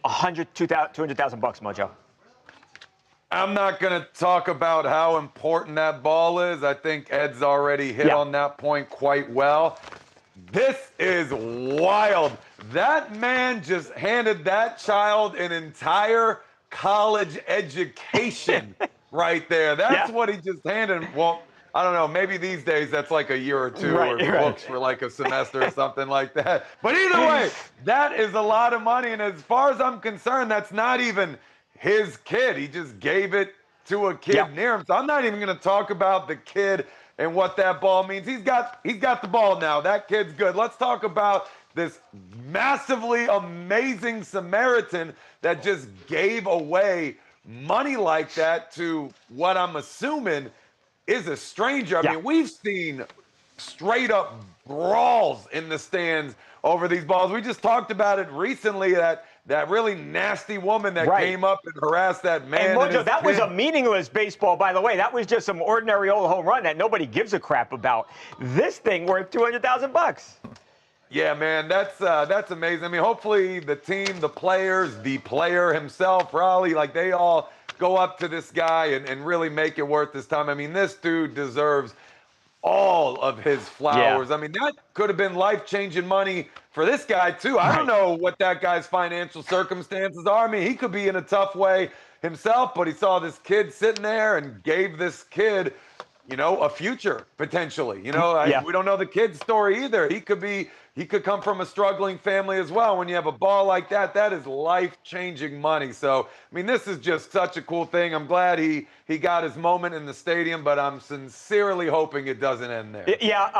$200,000 bucks, Mojo. I'm not going to talk about how important that ball is. I think Ed's already hit on that point quite well. This is wild. That man just handed that child an entire college education right there. That's what he just handed him. Well, I don't know. Maybe these days that's like a year or two, or books for like a semester or something like that. But either way, that is a lot of money. And as far as I'm concerned, that's not even his kid. He just gave it to a kid near him. So I'm not even going to talk about the kid and what that ball means. He's got the ball now. That kid's good. Let's talk about this massively amazing Samaritan that just gave away money like that to what I'm assuming is a stranger. I mean, we've seen straight up brawls in the stands over these balls. We just talked about it recently, that really nasty woman that came up and harassed that man. And Mojo, that was a meaningless baseball, by the way. That was just some ordinary old home run that nobody gives a crap about. This thing worth $200,000. Yeah, man, that's amazing. I mean, hopefully the team, the players, the player himself, Raleigh, like they all go up to this guy and really make it worth his time. I mean, this dude deserves all of his flowers. I mean, that could have been life-changing money for this guy, too. I don't know what that guy's financial circumstances are. I mean, he could be in a tough way himself, but he saw this kid sitting there and gave this kid, you know, a future, potentially. You know, we don't know the kid's story either. He could come from a struggling family as well. When you have a ball like that, that is life-changing money. So, I mean, this is just such a cool thing. I'm glad he got his moment in the stadium, but I'm sincerely hoping it doesn't end there. Yeah,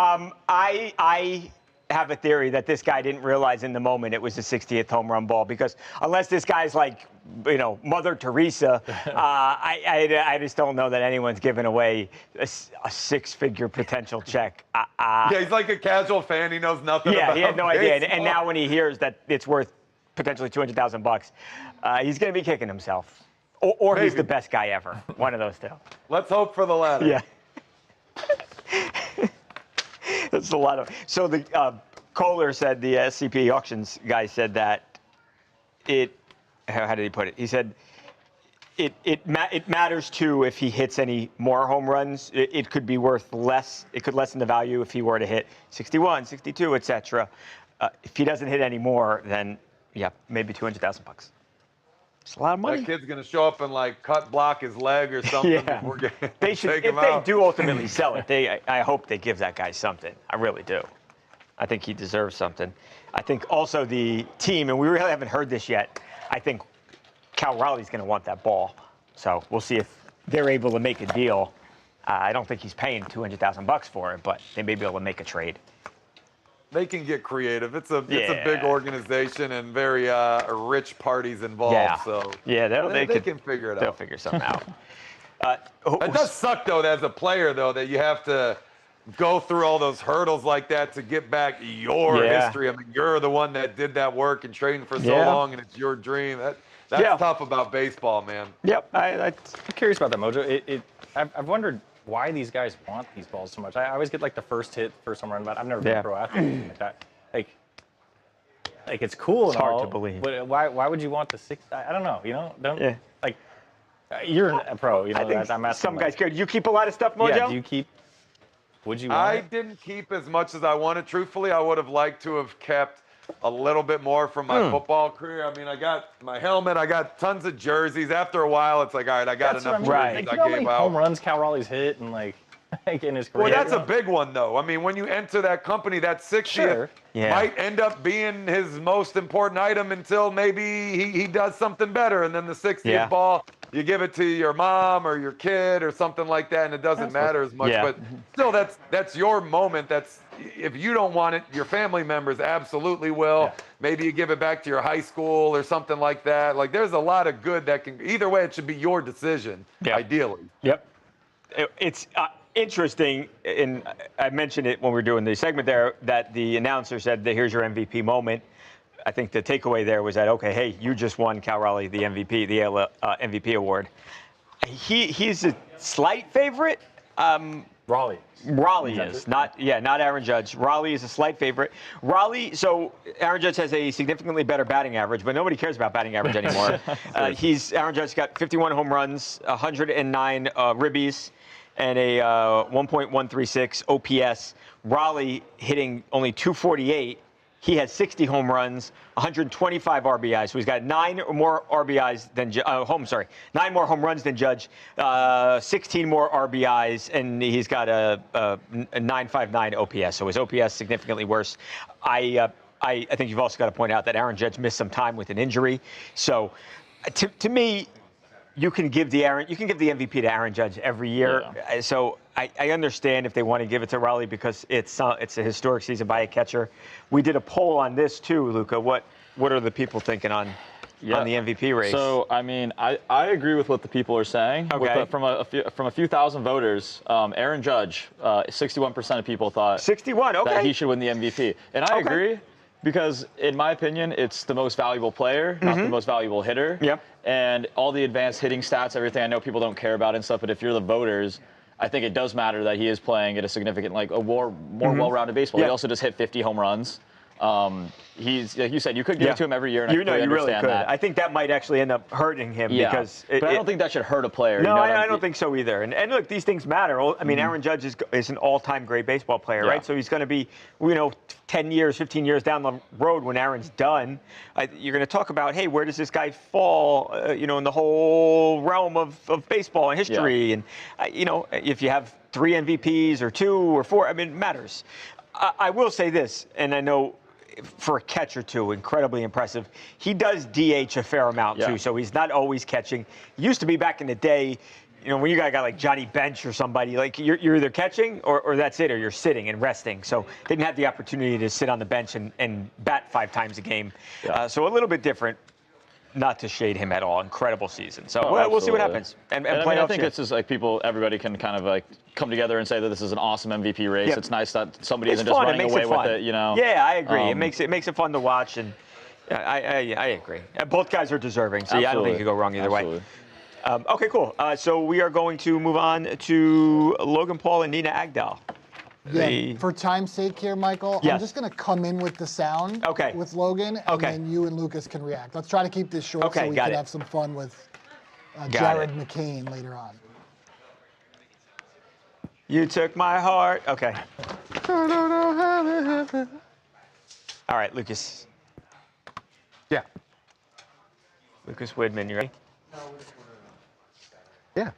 I have a theory that this guy didn't realize in the moment it was the 60th home run ball, because unless this guy's like, you know, Mother Teresa, I just don't know that anyone's giving away a six-figure potential check. Yeah, he's like a casual fan. He knows nothing about he had no idea. baseball. And now when he hears that it's worth potentially $200,000, he's going to be kicking himself. Or he's the best guy ever. One of those two. Let's hope for the latter. Yeah. That's a lot of. So the Kohler said, the SCP Auctions guy said that how did he put it? He said it matters too if he hits any more home runs. It could be worth less. It could lessen the value if he were to hit 61, 62, etc. If he doesn't hit any more, then maybe $200,000. It's a lot of money. That kid's gonna show up and like cut block his leg or something. Before they should. If they do ultimately sell it, I hope they give that guy something. I really do. I think he deserves something. I think also the team, and we really haven't heard this yet, I think Cal Raleigh's going to want that ball. So we'll see if they're able to make a deal. I don't think he's paying $200,000 for it, but they may be able to make a trade. they can get creative. It's a big organization and very rich parties involved. Yeah. So they can figure it out. They'll figure something out. It does suck though, as a player though, that you have to go through all those hurdles like that to get back your history. I mean, you're the one that did that work and trained for so long, and it's your dream. That's tough about baseball, man. Yep. I'm curious about that, Mojo. I've wondered why these guys want these balls so much. I always get like the first hit, first home run, but I've never been a pro athlete like that. Like it's cool. It's hard to believe. But why would you want the six? I don't know. Like you're a pro. I think I'm asking some guys care. Do you keep a lot of stuff, Mojo? Yeah. Do you keep? Would you? I didn't keep as much as I wanted. Truthfully, I would have liked to have kept a little bit more from my football career. I mean, I got my helmet, I got tons of jerseys. After a while, it's like, all right, I got enough jerseys. Like, I gave out. Home runs Cal Raleigh's hit and like in his career. Well, that's a big one though. I mean, when you enter that company, that 60th might end up being his most important item until maybe he does something better, and then the 60th ball, you give it to your mom or your kid or something like that, and it doesn't matter as much. But still, that's your moment. If you don't want it, your family members absolutely will. Maybe you give it back to your high school or something like that. Like, there's a lot of good that can. Either way, it should be your decision, ideally. Yep. It's interesting, and I mentioned it when we were doing the segment there, that the announcer said that here's your MVP moment. I think the takeaway there was that, okay, hey, you just won Cal Raleigh the MVP, the MVP award. He's a slight favorite. Raleigh is not Aaron Judge. Raleigh is a slight favorite. So Aaron Judge has a significantly better batting average, but nobody cares about batting average anymore. Aaron Judge got 51 home runs, 109 ribbies, and a 1.136 OPS. Raleigh hitting only 248. He has 60 home runs, 125 RBIs. So he's got 9 more RBIs than 9 more home runs than Judge, 16 more RBIs, and he's got a 959 OPS. So his OPS significantly worse. I think you've also got to point out that Aaron Judge missed some time with an injury. So to me, you can give the MVP to Aaron Judge every year. Yeah. So I understand if they want to give it to Raleigh because it's a historic season by a catcher. We did a poll on this too, Luca. What are the people thinking on the MVP race? So I mean, I agree with what the people are saying. Okay. From a few thousand voters, Aaron Judge, 61% of people thought 61. Okay. that he should win the MVP, and I agree. Because, in my opinion, it's the most valuable player, not the most valuable hitter. Yep. And all the advanced hitting stats, everything I know people don't care about and stuff, but if you're the voters, I think it does matter that he is playing at a significant, like, a more well-rounded baseball. He also just hit 50 home runs. He's, like you said, you could give it to him every year, and I you really could. That. I think that might actually end up hurting him because. But I don't think that should hurt a player. No, I don't think so either. And look, these things matter. I mean, Aaron Judge is an all-time great baseball player, right? So he's going to be, 10 years, 15 years down the road when Aaron's done. You're going to talk about, hey, where does this guy fall, in the whole realm of baseball and history? And, if you have 3 MVPs or 2 or 4, I mean, it matters. I will say this, and I know for a catcher, too, incredibly impressive. He does DH a fair amount, too, so he's not always catching. Used to be back in the day, when you got a guy like Johnny Bench or somebody, like you're either catching or that's it, or you're sitting and resting. So they didn't have the opportunity to sit on the bench and bat 5 times a game. So a little bit different. Not to shade him at all. Incredible season. So we'll see what happens. And I think it's just like everybody can kind of like come together and say that this is an awesome MVP race. Yep. It's nice that somebody isn't just running away with it, Yeah, I agree. It makes it fun to watch, and I agree. Both guys are deserving, so I don't think you could go wrong either way. Okay, cool. So we are going to move on to Logan Paul and Nina Agdal. Yeah, for time's sake here, Michael, I'm just going to come in with the sound with Logan, and then you and Lucas can react. Let's try to keep this short so we can have some fun with Jared McCain later on. You took my heart. Okay. All right, Lucas. Yeah. Lucas Widman, you ready? Yeah.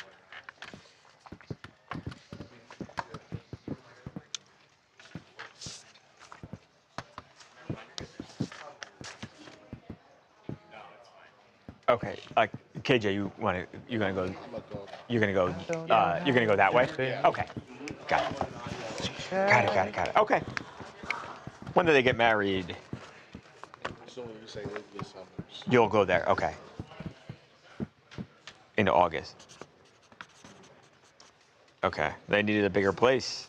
Okay, KJ, you're gonna go that way. Okay, got it. Okay. When do they get married? You'll go there, okay. Into August. Okay, they needed a bigger place.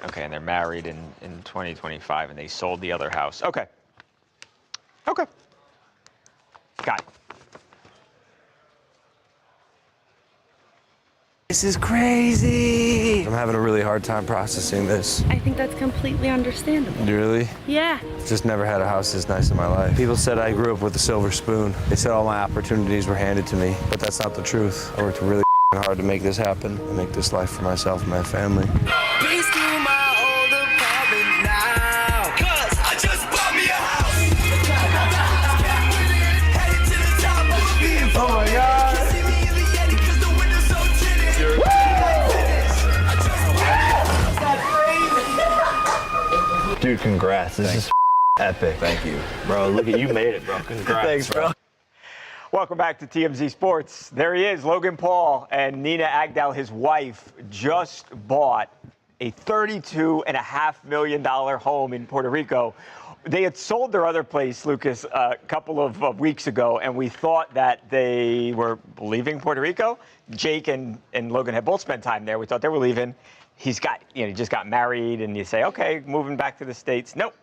Okay, and they're married in 2025, and they sold the other house. Okay. Okay. Got it. This is crazy. I'm having a really hard time processing this. I think that's completely understandable. Really? Yeah. Just never had a house this nice in my life. People said I grew up with a silver spoon. They said all my opportunities were handed to me, but that's not the truth. I worked really hard to make this happen, and make this life for myself and my family. Please do my old apartment now, 'cause I just bought me a house. Headed to the top of a beam. Oh my God. Dude, congrats. This is epic. Thank you. Bro, look at you made it, bro. Congrats. Thanks, bro. Welcome back to TMZ Sports. There he is, Logan Paul, and Nina Agdal, his wife, just bought a $32.5 million home in Puerto Rico. They had sold their other place, Lucas, a couple of weeks ago, and we thought that they were leaving Puerto Rico. Jake and Logan had both spent time there. We thought they were leaving. He just got married, and you say, okay, moving back to the States. Nope,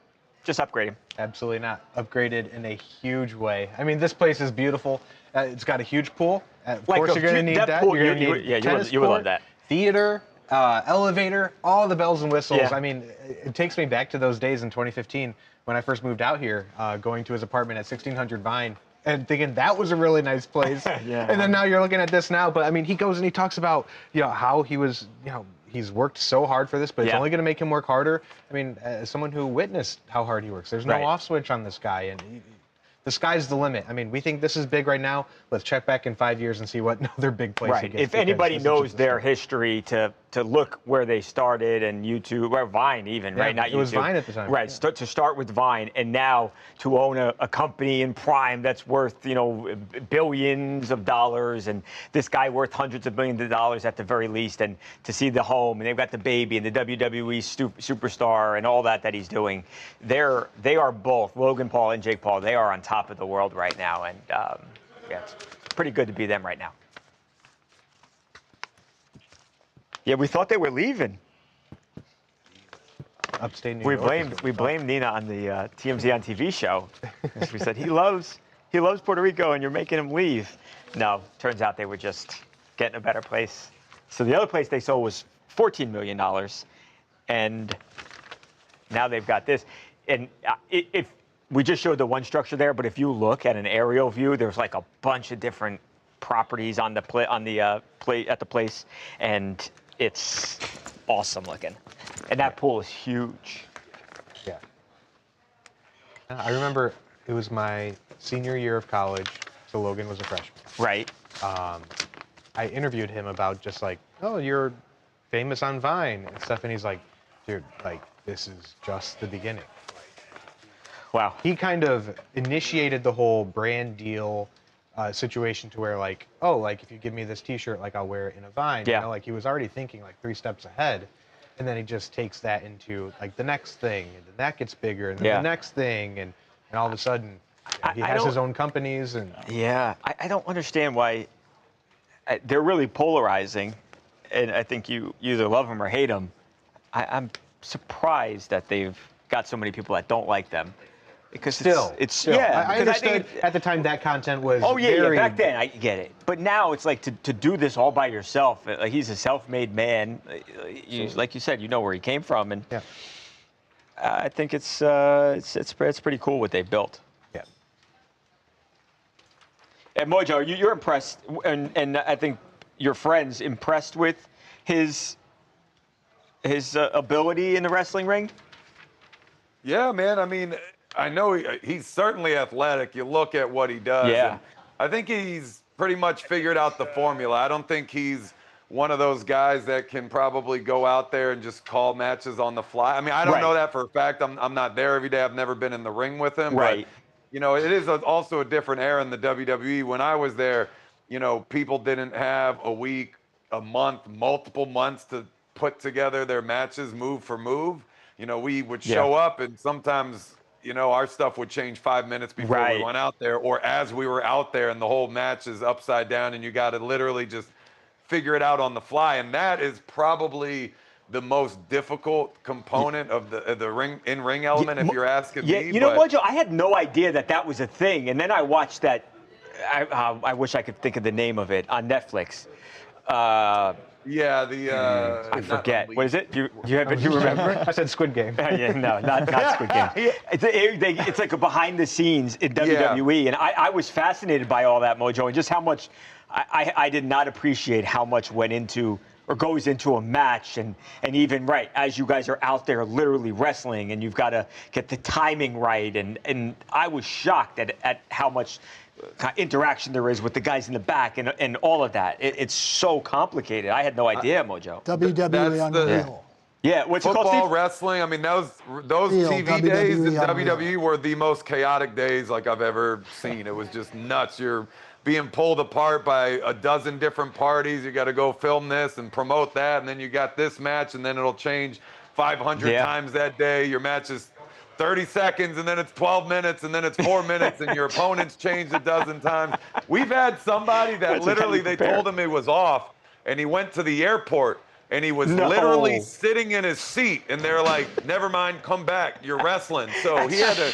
just upgrade him. Absolutely not. Upgraded in a huge way. I mean, this place is beautiful. It's got a huge pool. Of course, you're going to need that. Pool, you're going to need tennis you would court, love that. Theater, elevator, all the bells and whistles. Yeah. I mean, it takes me back to those days in 2015 when I first moved out here, going to his apartment at 1600 Vine and thinking that was a really nice place. Yeah. And then now you're looking at this now. But I mean, he goes and he talks about, how he was, he's worked so hard for this, but it's only going to make him work harder. I mean, as someone who witnessed how hard he works, there's no off switch on this guy, and the sky's the limit. I mean, we think this is big right now. Let's check back in 5 years and see what other big place he gets. If anybody knows their history, to look where they started, and YouTube, or Vine even, right? Not it was YouTube. Vine at the time. Right, to start with Vine, and now to own a company in Prime that's worth, billions of dollars, and this guy worth hundreds of millions of dollars at the very least, and to see the home, and they've got the baby, and the WWE superstar, and all that he's doing. They are both, Logan Paul and Jake Paul, they are on top of the world right now, and it's pretty good to be them right now. Yeah, we thought they were leaving. Upstate New York. We blamed Nina on the TMZ on TV show. We said he loves Puerto Rico, and you're making him leave. No, turns out they were just getting a better place. So the other place they sold was $14 million, and now they've got this. And if we just showed the one structure there, but if you look at an aerial view, there's like a bunch of different properties on the place, and it's awesome looking. And that pool is huge. Yeah. I remember it was my senior year of college, so Logan was a freshman. Right. I interviewed him about just like, oh, you're famous on Vine and stuff, and he's like, dude, like, this is just the beginning. Wow. He kind of initiated the whole brand deal situation to where like, oh, like if you give me this T-shirt, like I'll wear it in a Vine. Yeah. Like he was already thinking like 3 steps ahead, and then he just takes that into like the next thing, and then that gets bigger, and then the next thing, and all of a sudden he has his own companies. And yeah, I don't understand why they're really polarizing, and I think you either love them or hate them. I'm surprised that they've got so many people that don't like them. Because it's I understood at the time that content was very... back then I get it, but now it's like to do this all by yourself. Like he's a self-made man. Like you said, you know where he came from, and I think it's pretty cool what they've built. Yeah. And Mojo, you're impressed, and I think your friends impressed with his ability in the wrestling ring. Yeah, man. I mean, I know he's certainly athletic. You look at what he does. Yeah. And I think he's pretty much figured out the formula. I don't think he's one of those guys that can probably go out there and just call matches on the fly. I mean, I don't know that for a fact. I'm not there every day. I've never been in the ring with him. Right. But, it is also a different era in the WWE. When I was there, people didn't have a week, a month, multiple months to put together their matches move for move. we would show up, and sometimes, our stuff would change 5 minutes before we went out there, or as we were out there, and the whole match is upside down, and you got to literally just figure it out on the fly. And that is probably the most difficult component of the in-ring element, if you're asking me. You know what, Joe? I had no idea that was a thing, and then I watched that. I wish I could think of the name of it on Netflix. I forget. What is it? Do you remember? I said Squid Game. No, not Squid Game. It's like a behind the scenes in WWE, and I was fascinated by all that, Mojo, and just how much I did not appreciate how much went into or goes into a match, and even as you guys are out there literally wrestling, and you've got to get the timing right, and I was shocked at how much interaction there is with the guys in the back and all of that. It's so complicated. I had no idea, Mojo. WWE unreal. Yeah, what's it called, Football, Steve? wrestling. I mean, those TV days in WWE were the most chaotic days like I've ever seen. It was just nuts. You're being pulled apart by a dozen different parties. You got to go film this and promote that, and then you got this match, and then it'll change 500 times that day. Your match is 30 seconds, and then it's 12 minutes, and then it's 4 minutes, and your opponent's changed a dozen times. We've had somebody that literally they told him it was off, and he went to the airport, and he was literally sitting in his seat, and they're like, never mind, come back, you're wrestling. So he had to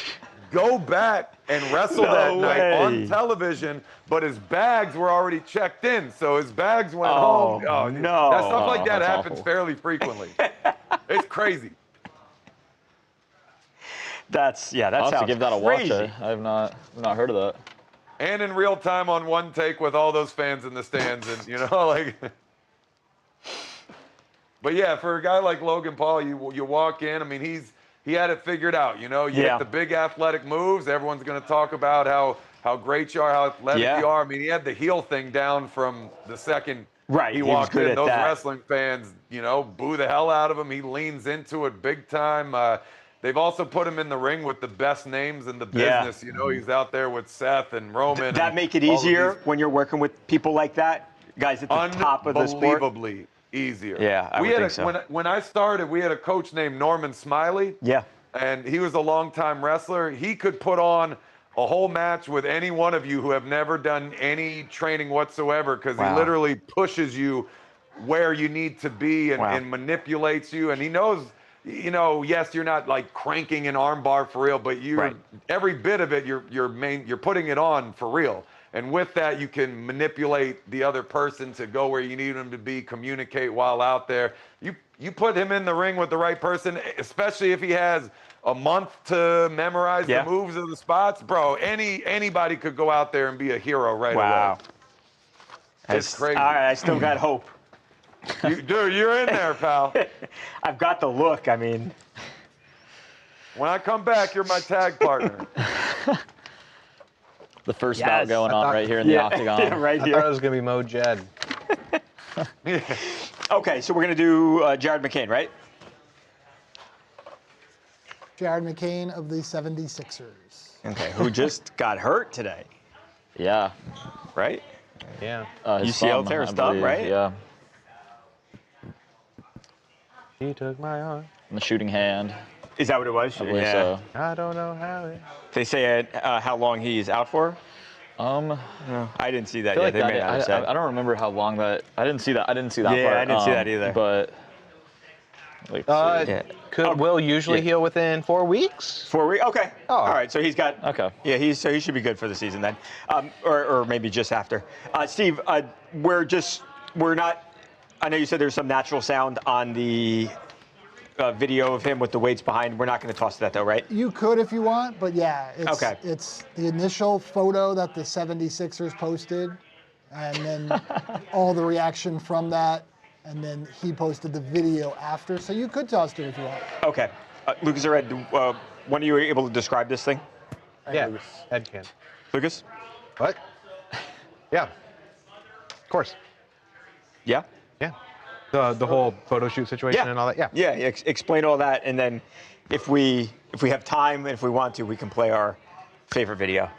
go back and wrestle that night on television, but his bags were already checked in, so his bags went home. Oh, no. That stuff like that happens fairly frequently. It's crazy. That I'll have to give that a watch. I've not heard of that. And in real time on one take with all those fans in the stands, and But yeah, for a guy like Logan Paul, you walk in. I mean, he had it figured out. You hit the big athletic moves. Everyone's going to talk about how great you are, how athletic you are. I mean, he had the heel thing down from the second he walked in. Those wrestling fans, boo the hell out of him. He leans into it big time. They've also put him in the ring with the best names in the business. He's out there with Seth and Roman. That make it easier when you're working with people like that, guys at the top of the sport? Unbelievably easier. Yeah, I would think so. When I started, we had a coach named Norman Smiley. Yeah. And he was a longtime wrestler. He could put on a whole match with any one of you who have never done any training whatsoever, because he literally pushes you where you need to be and manipulates you. And he knows, yes, you're not like cranking an arm bar for real, but every bit of it, you're putting it on for real. And with that, you can manipulate the other person to go where you need them to be, communicate while out there. You put him in the ring with the right person, especially if he has a month to memorize the moves of the spots, bro. Anybody could go out there and be a hero right away. It's crazy. All right, I still got hope. Dude, you're in there, pal. I've got the look. I mean, when I come back, you're my tag partner. The first bout going on right here in the octagon. Right here. I thought it was going to be Mo Jed. Okay, so we're going to do Jared McCain, right? Jared McCain of the 76ers. Okay, who just got hurt today. Yeah. Right? Yeah. UCL tear his thumb, right? Yeah. He took my arm. And the shooting hand. Is that what it was? I believe so. I don't know how it... They say how long he's out for? No, I didn't see that yet. Like I don't remember how long that. I didn't see that. I didn't see that part. Yeah, I didn't see that either. But Will usually heal within 4 weeks? 4 weeks. Okay. Oh. All right. So he's got. Okay. Yeah. He should be good for the season then, or maybe just after. Steve, we're not. I know you said there's some natural sound on the video of him with the weights behind. We're not going to toss that though, right? You could if you want, but yeah, it's the initial photo that the 76ers posted, and then all the reaction from that, and then he posted the video after, so you could toss it if you want. Okay. Lucas or Ed, when are you able to describe this thing? Yeah, Ed can. Lucas? What? Yeah. Of course. Yeah? Yeah. The whole photo shoot situation and all that. Yeah. Yeah. Explain all that, and then if we have time and if we want to, we can play our favorite video.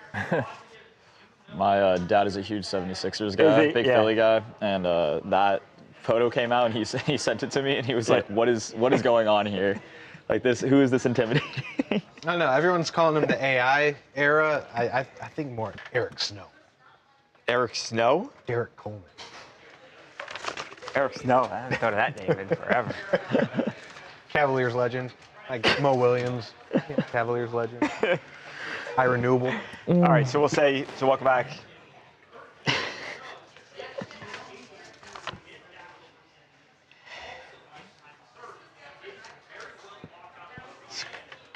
My dad is a huge 76ers guy, big Philly guy, and that photo came out and he sent it to me and he was like, "What is going on here?" Like this, who is this intimidating? I don't know. Everyone's calling him the AI era. I think more Eric Snow. Eric Snow? Derek Coleman. Eric Snow. I haven't thought of that name in forever. Cavaliers legend. Like Mo Williams. Cavaliers legend. Ira Newble. All right, so we'll say, so welcome back.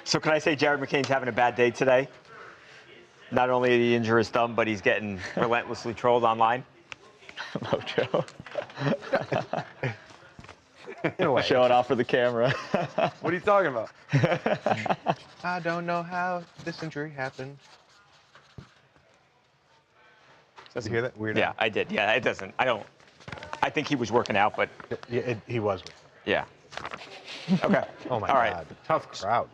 So can I say Jared McCain's having a bad day today? Not only did he injure his thumb, but he's getting relentlessly trolled online. Mojo. In a way. Showing off for the camera. What are you talking about? I don't know how this injury happened. Did you hear that? Weird. Yeah, I did. Yeah, it doesn't. I think he was working out, but. Yeah, he was. Yeah. Okay. Oh my All God. right. Tough crowd.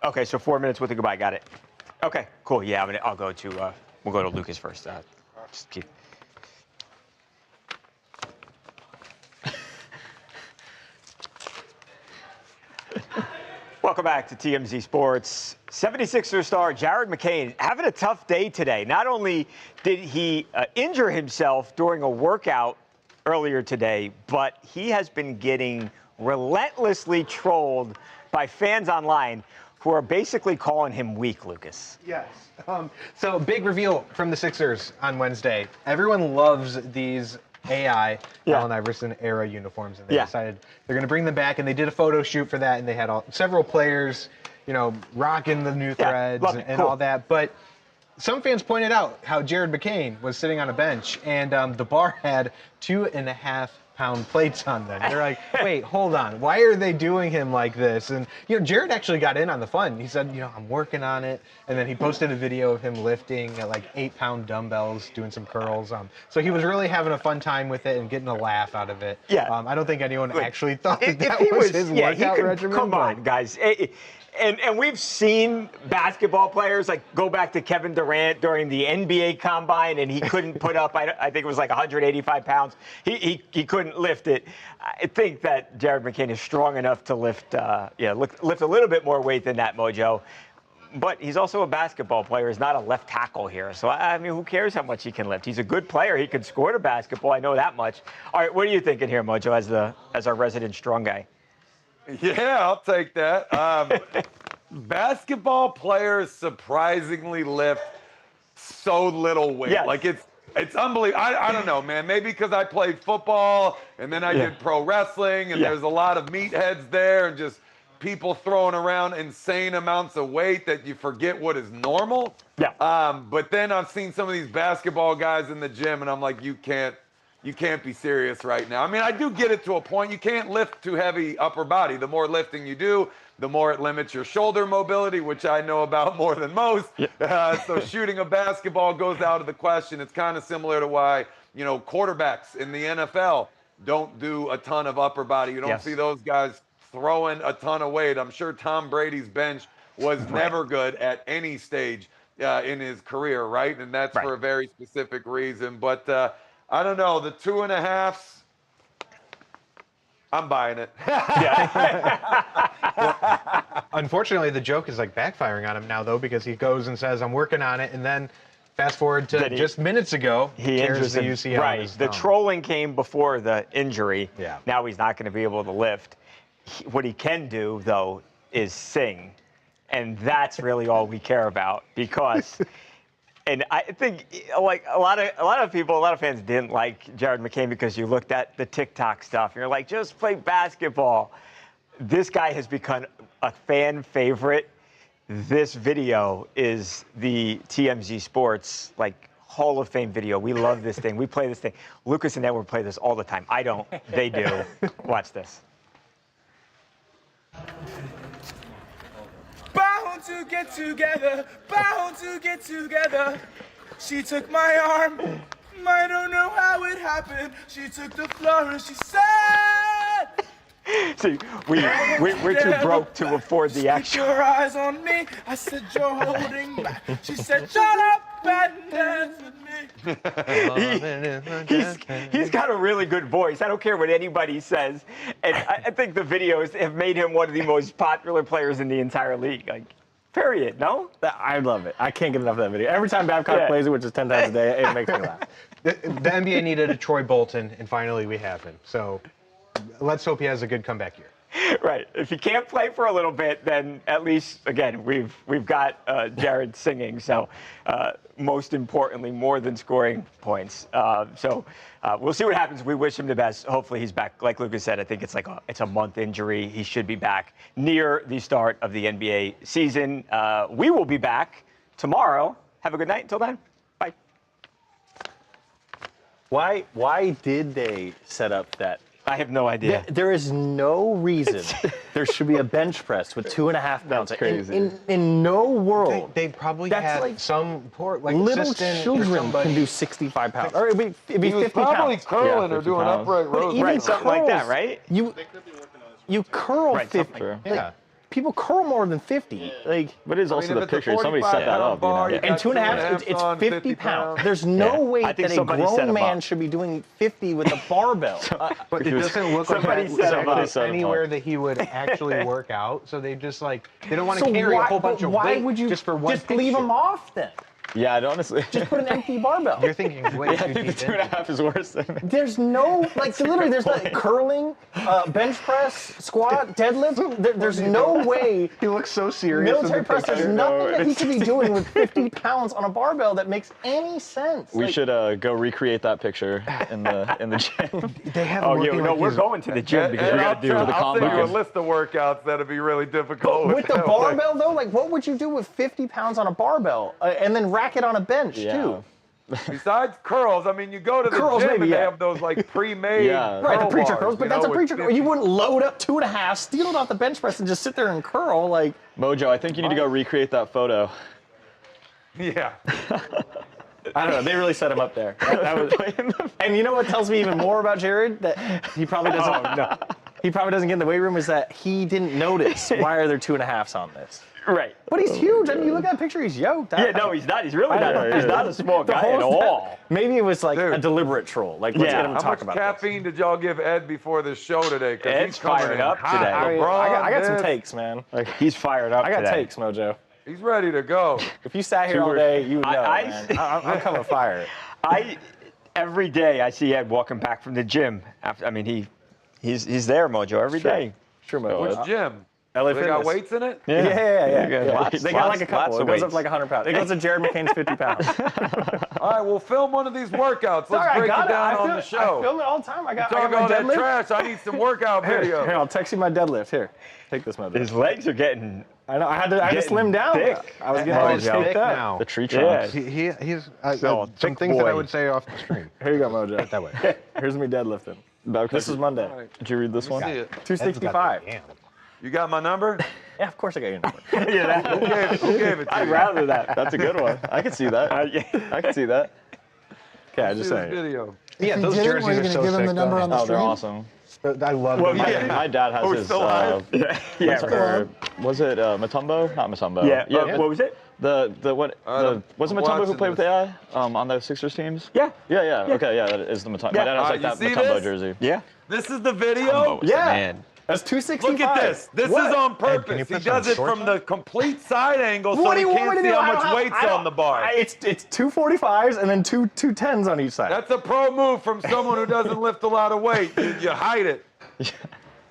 Okay, so 4 minutes with a goodbye. Got it. Okay, cool. Yeah, I'll go to. We'll go to Lucas first. Just keep. Welcome back to TMZ Sports. 76er star Jared McCain having a tough day today. Not only did he injure himself during a workout earlier today, but he has been getting relentlessly trolled by fans online who are basically calling him weak, Lucas. Yes. So big reveal from the Sixers on Wednesday. Everyone loves these AI Allen Iverson era uniforms, and they decided they're going to bring them back. And they did a photo shoot for that, and they had several players, rocking the new threads and all that. But some fans pointed out how Jared McCain was sitting on a bench, and the bar had 2.5-pound plates on them. They're like, wait, hold on. Why are they doing him like this? And, Jared actually got in on the fun. He said, I'm working on it. And then he posted a video of him lifting at like 8-pound dumbbells, doing some curls. So he was really having a fun time with it and getting a laugh out of it. Yeah. I don't think anyone actually thought that he was his workout regimen. Come on, guys. And we've seen basketball players go back to Kevin Durant during the NBA Combine, and he couldn't put up, I think it was like 185 pounds. He couldn't lift it. I think that Jared McCain is strong enough to lift a little bit more weight than that, Mojo. But he's also a basketball player. He's not a left tackle here. So, who cares how much he can lift? He's a good player. He can score the basketball. I know that much. All right, what are you thinking here, Mojo, as our resident strong guy? Yeah, I'll take that. Basketball players surprisingly lift so little weight. Yes. Like it's unbelievable. I don't know, man. Maybe because I played football and then I did pro wrestling, and there's a lot of meatheads there and just people throwing around insane amounts of weight that you forget what is normal. Yeah. But then I've seen some of these basketball guys in the gym, and I'm like, you can't be serious right now. I mean, I do get it to a point. You can't lift too heavy upper body. The more lifting you do, the more it limits your shoulder mobility, which I know about more than most. So shooting a basketball goes out of the question. It's kind of similar to why, quarterbacks in the NFL don't do a ton of upper body. You don't see those guys throwing a ton of weight. I'm sure Tom Brady's bench was never good at any stage in his career, right? And that's for a very specific reason. But I don't know, the 2.5s, I'm buying it. Unfortunately, the joke is backfiring on him now, though, because he goes and says, I'm working on it, and then fast forward to just minutes ago, he tears the UCL. Right, the trolling came before the injury. Yeah. Now he's not going to be able to lift. What he can do, though, is sing, and that's really all we care about, because... And I think a lot of fans didn't like Jared McCain because you looked at the TikTok stuff. And you're like, just play basketball. This guy has become a fan favorite. This video is the TMZ Sports Hall of Fame video. We love this thing. We play this thing. Lucas and Edward play this all the time. I don't. They do. Watch this. Bound to get together, bound to get together. She took my arm, I don't know how it happened. She took the floor and she said, see, we're too broke to afford the action. Keep your eyes on me. I said, you're holding back. She said, shut up. dance with me. He's got a really good voice. I don't care what anybody says. And I think the videos have made him one of the most popular players in the entire league. Like, period, no? I love it. I can't get enough of that video. Every time Babcock plays it, which is 10 times a day, it makes me laugh. The NBA needed a Troy Bolton, and finally we have him. So let's hope he has a good comeback year. Right. If he can't play for a little bit, then at least, again, we've got Jared singing. So most importantly, more than scoring points. So we'll see what happens. We wish him the best. Hopefully he's back. Like Lucas said, I think it's like it's a month injury. He should be back near the start of the NBA season. We will be back tomorrow. Have a good night. Until then, bye. Why did they set up that? I have no idea. There is no reason there should be a bench press with 2.5 pounds. That's crazy. In no world. They probably That's had like some poor little assistant or children somebody. can do 65 pounds. Or it'd be 50 He was probably pounds. curling or 50 doing pounds. upright rows. Even Right, something like that, curls, right? You curl Right, 50. True. Yeah. People curl more than 50. Like, But it is also if the it's a picture. Somebody set that 45-pound up. bar, You you know? and got 2.5, it's on 50 pounds. There's no Yeah. way I think that a somebody set grown him man up. should be doing 50 with a barbell. But it doesn't look like somebody that set him up. was anywhere that he would actually work out. So they just they don't want to So carry a why- whole bunch of why weight would you just for one just leave picture. him off then? Yeah, I'd honestly. Just put an empty barbell. You're thinking way I too think the deep into it. 2.5 is worse than. There's no, literally, there's like curling, bench press, squat, deadlift. There's no way. He looks so serious. Military press, there's nothing that he could be doing with 50 pounds on a barbell that makes any sense. We should go recreate that picture in the gym. They have Oh, him yeah, looking no, like we're he's- going to the gym because we And got to do for the I'll send you a combine. list of workouts that'd be really difficult. With the that. barbell, though, what would you do with 50 pounds on a barbell and then rack it on a bench, too? Besides curls, I mean, you go to the Curls, gym maybe, and they yeah. have those like pre-made Yeah. Right, the curl preacher bars, curls, but you that's know, a preacher with curl. You wouldn't load up 2.5, steal it off the bench press, and just sit there and curl. Like, Mojo, I think you need to go recreate that photo. Yeah. I don't know. They really set him up there. That was, and you know what tells me even more about Jared? That he probably doesn't. He probably doesn't get in the weight room. Is that he didn't notice why are there 2.5s on this? Right. But he's huge. I mean, you look at that picture. He's yoked. Yeah, no, he's not. He's really not. He's not a small The guy whole at all. Maybe it was like Dude. a deliberate troll. Like, let's Yeah. get him to How talk much about caffeine did y'all give Ed before this show today? 'Cause Ed's he's coming fired in up hot. today. this. LeBron, I got some this. takes, man. He's fired up I got today. takes, Mojo. He's ready to go. If you sat here all day, you would know, I- man. I'm coming fire. Every day I see Ed walking back from the gym. After, I mean, he's there, Mojo, every day. Sure, Mojo. Which gym? LA They got Fitness. weights in it? Yeah. Lots- They got lots- like a couple. lots It of goes up weights. like 100 pounds. It goes to Jared McCain's 50 pounds. All right, we'll film one of these workouts. Let's Sorry, I break got it down I on film, the show. I film it all the time. I got Talk my all that deadlift. trash. I need some workout video. Here, I'll text you my deadlift. Here, take this, Mojo. His legs are getting. I know. I had to slim down. thick. I was Oh, getting he's taped thick up. now. The tree Yeah. trunks. He's So, some thick things that I boy. would say off the stream. Here you go, Mojo. That way. Here's me deadlifting. Babcock, This is Monday. Did you read this one? See it. 265. You got my number? Yeah, of course I got your number. Who gave it to I'd you? rather that. That's a good one. I can see that. I can see that. Okay, I See just this saying. video. Yeah, If he those didn't, jerseys were you are gonna so give him sick. the number on the Oh, they're stream? awesome. I love Well, them. yeah. My dad has Oh, he's his. still alive? Yeah. Was it Mutombo? Not Mutombo. Yeah. What was it? Was it I'm Mutombo who watching played with this. AI on the Sixers teams? Yeah. Yeah. Okay, yeah, that is the Mutombo. Yeah. My dad has like You that see Mutombo this? jersey. Yeah. This is the video? Yeah. Man. That's 265. Look at this. This What? is on can you purpose. He put some does it shorts from on? the complete side angle so What do he you want me can't to see do? how I much don't- weight's I don't- on the bar. It's 245s and then two 10s on each side. That's a pro move from someone who doesn't lift a lot of weight. You hide it.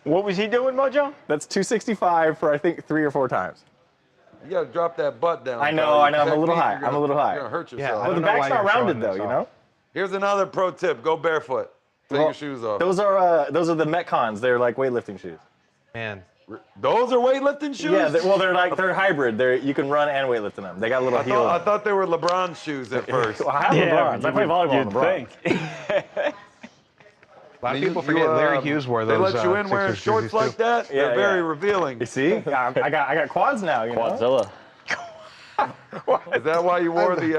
What was he doing, Mojo? That's 265 for I think 3 or 4 times. You gotta drop that butt down. I know, pal. I know, I'm a Technique, little high. you're gonna- I'm a little high. You're gonna hurt Yeah, yourself. I But the don't know why back's not you're showing rounded though, this you off. know. Here's another pro tip. Go barefoot. Take your shoes off. Those are the Metcons. They're like weightlifting shoes. Man, Those are weightlifting shoes? Yeah, they're hybrid. You can run and weightlifting them. They got a little heel. I thought they were LeBron shoes at first. Well, I have LeBrons. I play volleyball in LeBron. a lot of people forget Larry Hughes wore those. They let you in wearing Sixers shorts jerseys, like too. that? Yeah, They're very yeah. revealing. You see? I got quads now. You know? Quadzilla. Is that why you wore the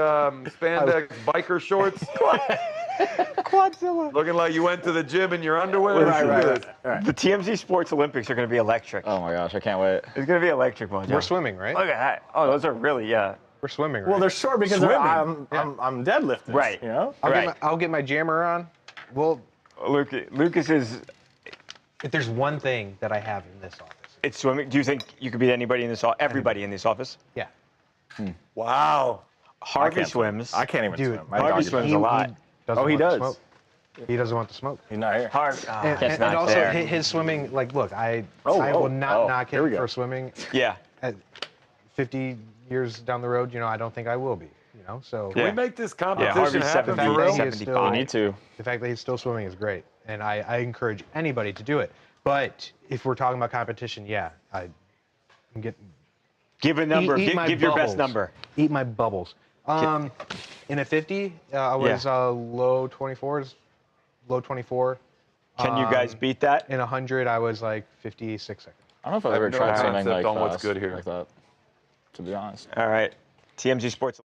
spandex biker shorts? Quadzilla. Looking like you went to the gym in your underwear? Right. The TMZ Sports Olympics are going to be electric. Oh my gosh, I can't wait. It's going to be electric, Mojo. We're swimming, right? Look at that. Oh, those are really, We're swimming, right? Well, they're short because I'm deadlifting. Right. You know. I'll get my jammer on. Well, Lucas is. If there's one thing that I have in this office, it's swimming. Do you think you could beat anybody in this everybody in this office? Yeah. Wow. Harvey swims. I can't even swim. Harvey swims a lot. He does. He doesn't want to smoke. He's not here. And also his swimming. Like, look, I will not knock him for swimming. Yeah. At 50 years down the road, I don't think I will be. So can we make this competition happen for real? 75. We need to. The fact that he's still swimming is great, and I encourage anybody to do it. But if we're talking about competition, yeah, I'm getting. Give a number. Give your best number. Eat my bubbles. In a 50, I was low 24s, low 24. Can you guys beat that? In 100, I was like 56 seconds. I don't know if I've ever tried swimming like on what's good here. like that, to be honest. All right. TMZ Sports.